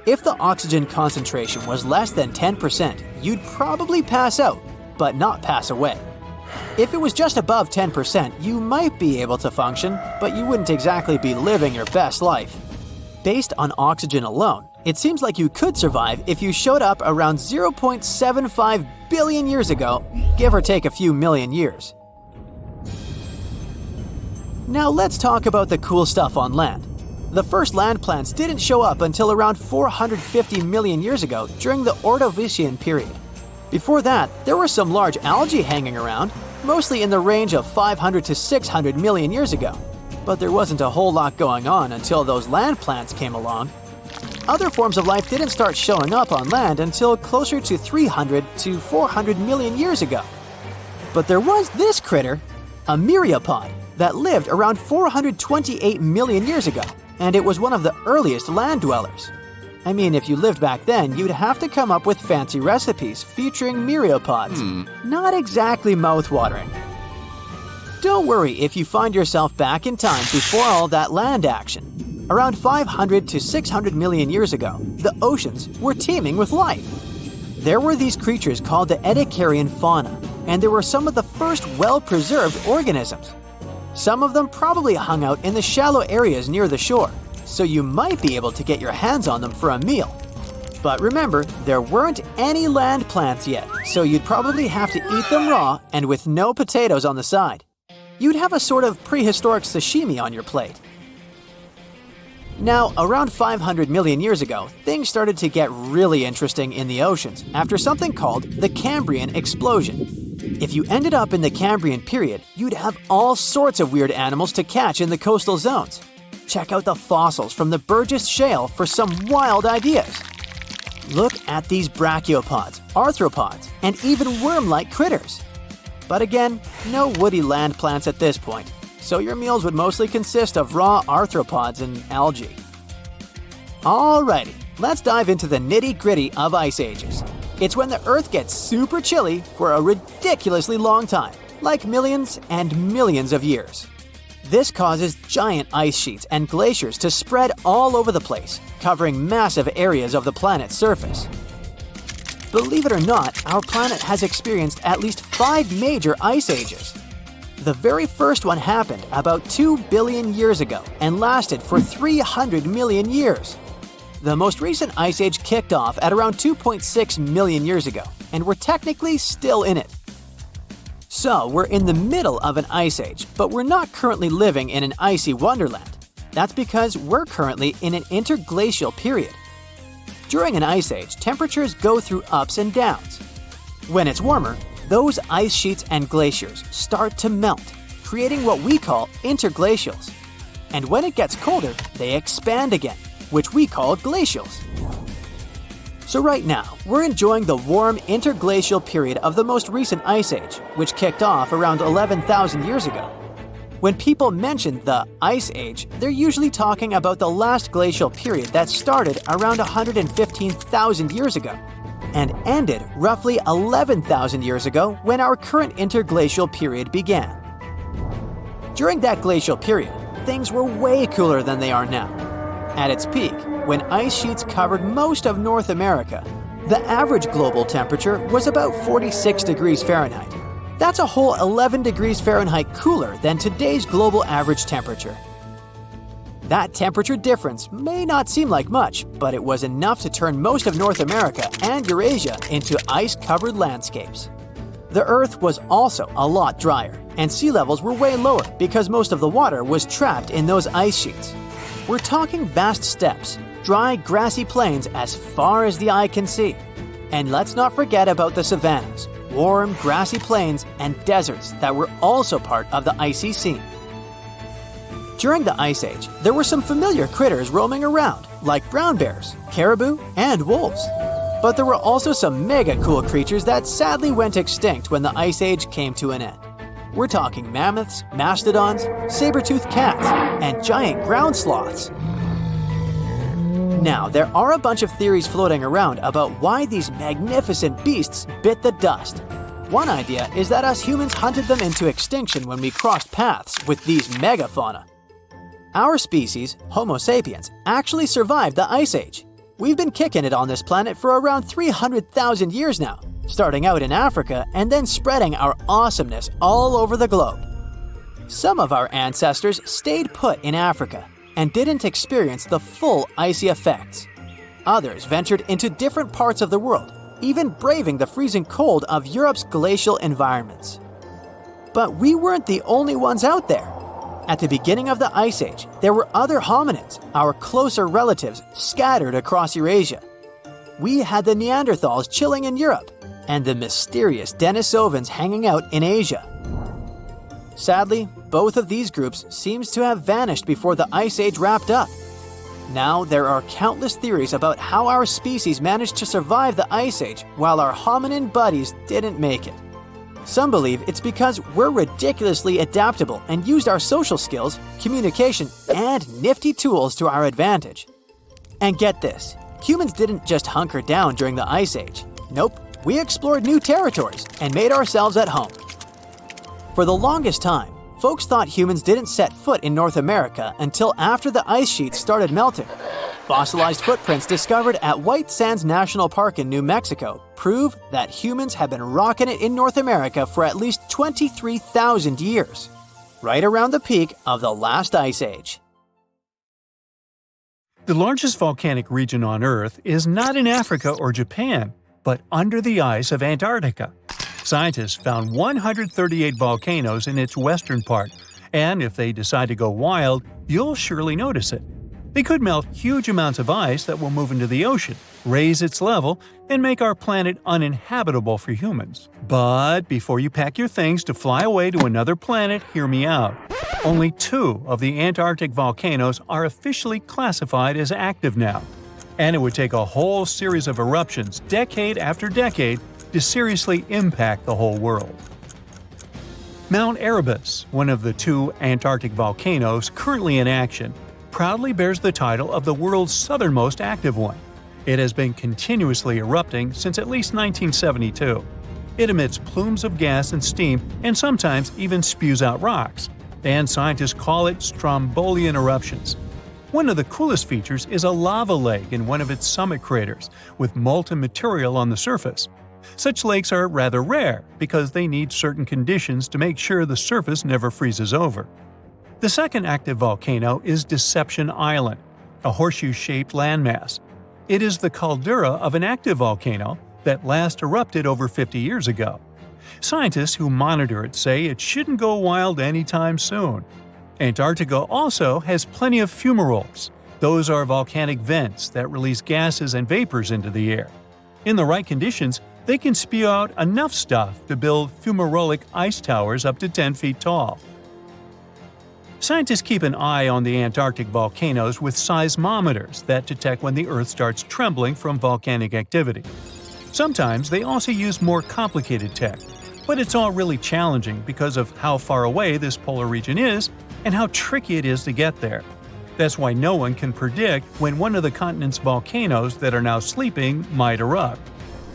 If the oxygen concentration was less than 10%, you'd probably pass out, but not pass away. If it was just above 10%, you might be able to function, but you wouldn't exactly be living your best life. Based on oxygen alone, it seems like you could survive if you showed up around 0.75 billion years ago, give or take a few million years. Now let's talk about the cool stuff on land. The first land plants didn't show up until around 450 million years ago during the Ordovician period. Before that, there were some large algae hanging around, mostly in the range of 500 to 600 million years ago. But there wasn't a whole lot going on until those land plants came along. Other forms of life didn't start showing up on land until closer to 300 to 400 million years ago. But there was this critter, a myriapod, that lived around 428 million years ago, and it was one of the earliest land dwellers. I mean, if you lived back then, you'd have to come up with fancy recipes featuring myriapods. Not exactly mouth-watering. Don't worry if you find yourself back in time before all that land action. Around 500 to 600 million years ago, the oceans were teeming with life. There were these creatures called the Ediacaran fauna, and they were some of the first well-preserved organisms. Some of them probably hung out in the shallow areas near the shore, so you might be able to get your hands on them for a meal. But remember, there weren't any land plants yet, so you'd probably have to eat them raw and with no potatoes on the side. You'd have a sort of prehistoric sashimi on your plate. Now, around 500 million years ago, things started to get really interesting in the oceans after something called the Cambrian explosion. If you ended up in the Cambrian period, you'd have all sorts of weird animals to catch in the coastal zones. Check out the fossils from the Burgess Shale for some wild ideas. Look at these brachiopods, arthropods, and even worm-like critters. But again, no woody land plants at this point, so your meals would mostly consist of raw arthropods and algae. Alrighty, let's dive into the nitty-gritty of ice ages. It's when the Earth gets super chilly for a ridiculously long time, like millions and millions of years. This causes giant ice sheets and glaciers to spread all over the place, covering massive areas of the planet's surface. Believe it or not, our planet has experienced at least 5 major ice ages. The very first one happened about 2 billion years ago and lasted for 300 million years. The most recent ice age kicked off at around 2.6 million years ago, and we're technically still in it. So, we're in the middle of an ice age, but we're not currently living in an icy wonderland. That's because we're currently in an interglacial period. During an ice age, temperatures go through ups and downs. When it's warmer, those ice sheets and glaciers start to melt, creating what we call interglacials. And when it gets colder, they expand again, which we call glacials. So right now, we're enjoying the warm interglacial period of the most recent ice age, which kicked off around 11,000 years ago. When people mention the ice age, they're usually talking about the last glacial period that started around 115,000 years ago and ended roughly 11,000 years ago when our current interglacial period began. During that glacial period, things were way cooler than they are now. At its peak, when ice sheets covered most of North America, the average global temperature was about 46 degrees Fahrenheit. That's a whole 11 degrees Fahrenheit cooler than today's global average temperature. That temperature difference may not seem like much, but it was enough to turn most of North America and Eurasia into ice-covered landscapes. The Earth was also a lot drier, and sea levels were way lower because most of the water was trapped in those ice sheets. We're talking vast steppes, dry, grassy plains as far as the eye can see. And let's not forget about the savannas, warm, grassy plains, and deserts that were also part of the icy scene. During the Ice Age, there were some familiar critters roaming around, like brown bears, caribou, and wolves. But there were also some mega cool creatures that sadly went extinct when the Ice Age came to an end. We're talking mammoths, mastodons, saber-toothed cats, and giant ground sloths. Now, there are a bunch of theories floating around about why these magnificent beasts bit the dust. One idea is that us humans hunted them into extinction when we crossed paths with these megafauna. Our species, Homo sapiens, actually survived the Ice Age. We've been kicking it on this planet for around 300,000 years now, starting out in Africa and then spreading our awesomeness all over the globe. Some of our ancestors stayed put in Africa and didn't experience the full icy effects. Others ventured into different parts of the world, even braving the freezing cold of Europe's glacial environments. But we weren't the only ones out there. At the beginning of the Ice Age, there were other hominids, our closer relatives, scattered across Eurasia. We had the Neanderthals chilling in Europe, and the mysterious Denisovans hanging out in Asia. Sadly, both of these groups seems to have vanished before the Ice Age wrapped up. Now, there are countless theories about how our species managed to survive the Ice Age while our hominin buddies didn't make it. Some believe it's because we're ridiculously adaptable and used our social skills, communication, and nifty tools to our advantage. And get this, humans didn't just hunker down during the Ice Age. Nope, we explored new territories and made ourselves at home. For the longest time, folks thought humans didn't set foot in North America until after the ice sheets started melting. Fossilized footprints discovered at White Sands National Park in New Mexico prove that humans have been rocking it in North America for at least 23,000 years, right around the peak of the last ice age. The largest volcanic region on Earth is not in Africa or Japan, but under the ice of Antarctica. Scientists found 138 volcanoes in its western part, and if they decide to go wild, you'll surely notice it. They could melt huge amounts of ice that will move into the ocean, raise its level, and make our planet uninhabitable for humans. But before you pack your things to fly away to another planet, hear me out. Only 2 of the Antarctic volcanoes are officially classified as active now. And it would take a whole series of eruptions, decade after decade, to seriously impact the whole world. Mount Erebus, one of the 2 Antarctic volcanoes currently in action, proudly bears the title of the world's southernmost active one. It has been continuously erupting since at least 1972. It emits plumes of gas and steam and sometimes even spews out rocks, and scientists call it Strombolian eruptions. One of the coolest features is a lava lake in one of its summit craters, with molten material on the surface. Such lakes are rather rare because they need certain conditions to make sure the surface never freezes over. The second active volcano is Deception Island, a horseshoe-shaped landmass. It is the caldera of an active volcano that last erupted over 50 years ago. Scientists who monitor it say it shouldn't go wild anytime soon. Antarctica also has plenty of fumaroles. Those are volcanic vents that release gases and vapors into the air. In the right conditions, they can spew out enough stuff to build fumarolic ice towers up to 10 feet tall. Scientists keep an eye on the Antarctic volcanoes with seismometers that detect when the Earth starts trembling from volcanic activity. Sometimes they also use more complicated tech, but it's all really challenging because of how far away this polar region is and how tricky it is to get there. That's why no one can predict when one of the continent's volcanoes that are now sleeping might erupt.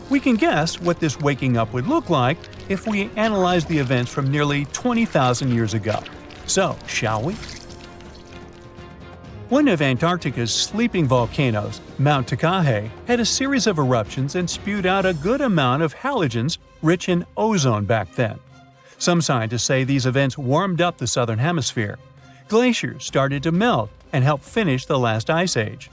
We can guess what this waking up would look like if we analyze the events from nearly 20,000 years ago. So, shall we? One of Antarctica's sleeping volcanoes, Mount Takahe, had a series of eruptions and spewed out a good amount of halogens rich in ozone back then. Some scientists say these events warmed up the southern hemisphere. Glaciers started to melt and help finish the last ice age.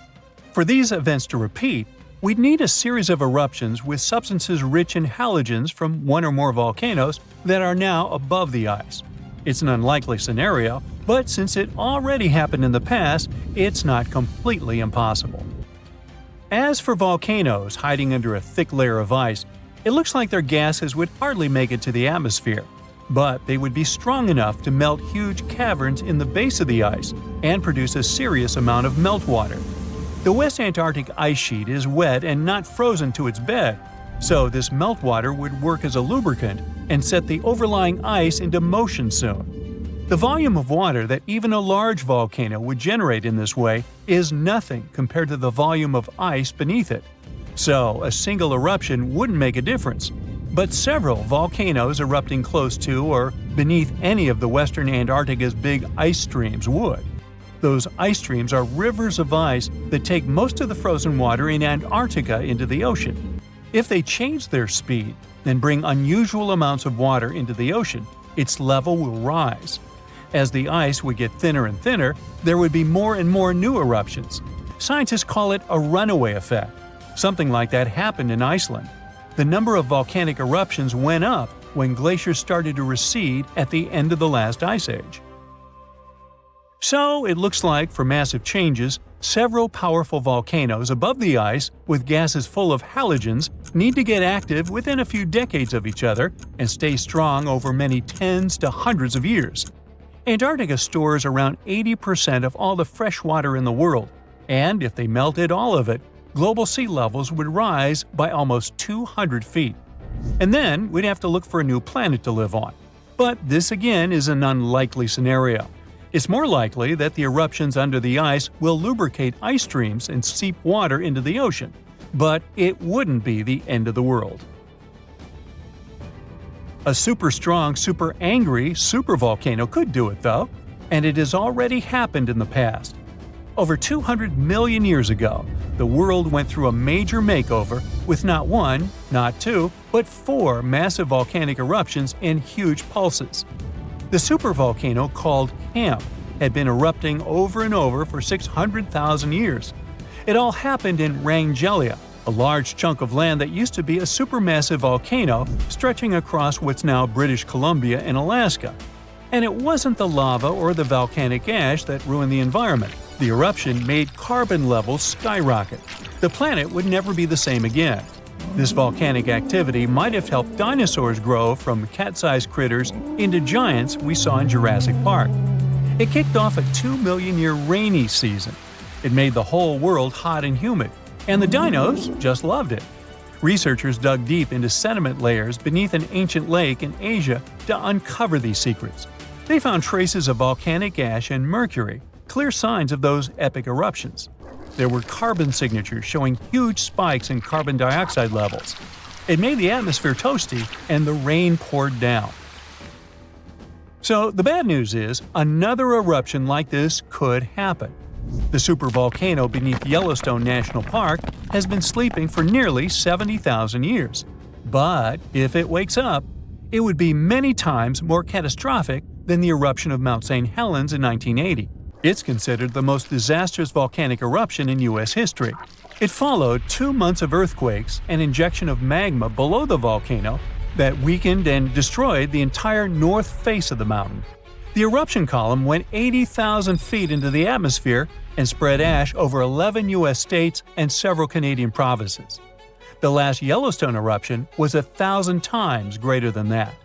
For these events to repeat, we'd need a series of eruptions with substances rich in halogens from one or more volcanoes that are now above the ice. It's an unlikely scenario, but since it already happened in the past, it's not completely impossible. As for volcanoes hiding under a thick layer of ice, it looks like their gases would hardly make it to the atmosphere, but they would be strong enough to melt huge caverns in the base of the ice and produce a serious amount of meltwater. The West Antarctic ice sheet is wet and not frozen to its bed, so this meltwater would work as a lubricant and set the overlying ice into motion soon. The volume of water that even a large volcano would generate in this way is nothing compared to the volume of ice beneath it. So, a single eruption wouldn't make a difference. But several volcanoes erupting close to or beneath any of the western Antarctica's big ice streams would. Those ice streams are rivers of ice that take most of the frozen water in Antarctica into the ocean. If they change their speed and bring unusual amounts of water into the ocean, its level will rise. As the ice would get thinner and thinner, there would be more and more new eruptions. Scientists call it a runaway effect. Something like that happened in Iceland. The number of volcanic eruptions went up when glaciers started to recede at the end of the last ice age. So, it looks like, for massive changes, several powerful volcanoes above the ice with gases full of halogens need to get active within a few decades of each other and stay strong over many tens to hundreds of years. Antarctica stores around 80% of all the fresh water in the world, and if they melted all of it, global sea levels would rise by almost 200 feet. And then we'd have to look for a new planet to live on. But this again is an unlikely scenario. It's more likely that the eruptions under the ice will lubricate ice streams and seep water into the ocean, but it wouldn't be the end of the world. A super strong, super angry supervolcano could do it though, and it has already happened in the past. Over 200 million years ago, the world went through a major makeover with not one, not two, but 4 massive volcanic eruptions and huge pulses. The supervolcano called Ham had been erupting over and over for 600,000 years. It all happened in Wrangell, a large chunk of land that used to be a supermassive volcano stretching across what's now British Columbia and Alaska. And it wasn't the lava or the volcanic ash that ruined the environment. The eruption made carbon levels skyrocket. The planet would never be the same again. This volcanic activity might have helped dinosaurs grow from cat-sized critters into giants we saw in Jurassic Park. It kicked off a 2-million-year rainy season. It made the whole world hot and humid, and the dinos just loved it. Researchers dug deep into sediment layers beneath an ancient lake in Asia to uncover these secrets. They found traces of volcanic ash and mercury, clear signs of those epic eruptions. There were carbon signatures showing huge spikes in carbon dioxide levels. It made the atmosphere toasty, and the rain poured down. So the bad news is, another eruption like this could happen. The supervolcano beneath Yellowstone National Park has been sleeping for nearly 70,000 years. But if it wakes up, it would be many times more catastrophic than the eruption of Mount St. Helens in 1980. It's considered the most disastrous volcanic eruption in U.S. history. It followed 2 months of earthquakes and injection of magma below the volcano that weakened and destroyed the entire north face of the mountain. The eruption column went 80,000 feet into the atmosphere and spread ash over 11 U.S. states and several Canadian provinces. The last Yellowstone eruption was 1,000 times greater than that.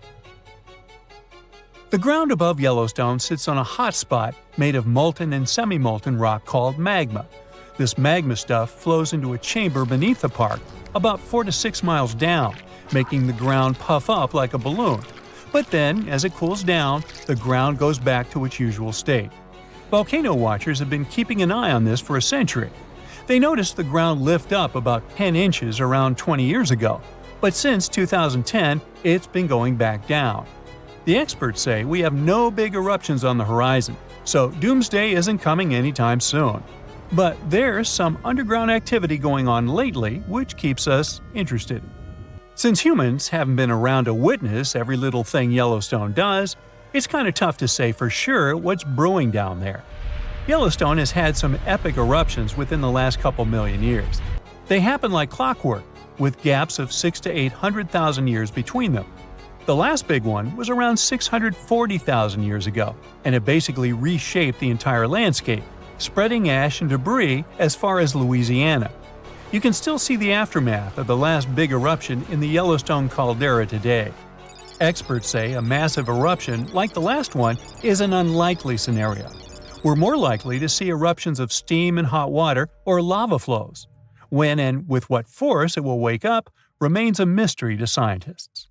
The ground above Yellowstone sits on a hot spot made of molten and semi-molten rock called magma. This magma stuff flows into a chamber beneath the park, about 4 to 6 miles down, making the ground puff up like a balloon. But then, as it cools down, the ground goes back to its usual state. Volcano watchers have been keeping an eye on this for a century. They noticed the ground lift up about 10 inches around 20 years ago, but since 2010, it's been going back down. The experts say we have no big eruptions on the horizon, so doomsday isn't coming anytime soon. But there's some underground activity going on lately which keeps us interested. Since humans haven't been around to witness every little thing Yellowstone does, it's kind of tough to say for sure what's brewing down there. Yellowstone has had some epic eruptions within the last couple million years. They happen like clockwork, with gaps of 600,000 to 800,000 years between them. The last big one was around 640,000 years ago, and it basically reshaped the entire landscape, spreading ash and debris as far as Louisiana. You can still see the aftermath of the last big eruption in the Yellowstone caldera today. Experts say a massive eruption like the last one is an unlikely scenario. We're more likely to see eruptions of steam and hot water or lava flows. When and with what force it will wake up remains a mystery to scientists.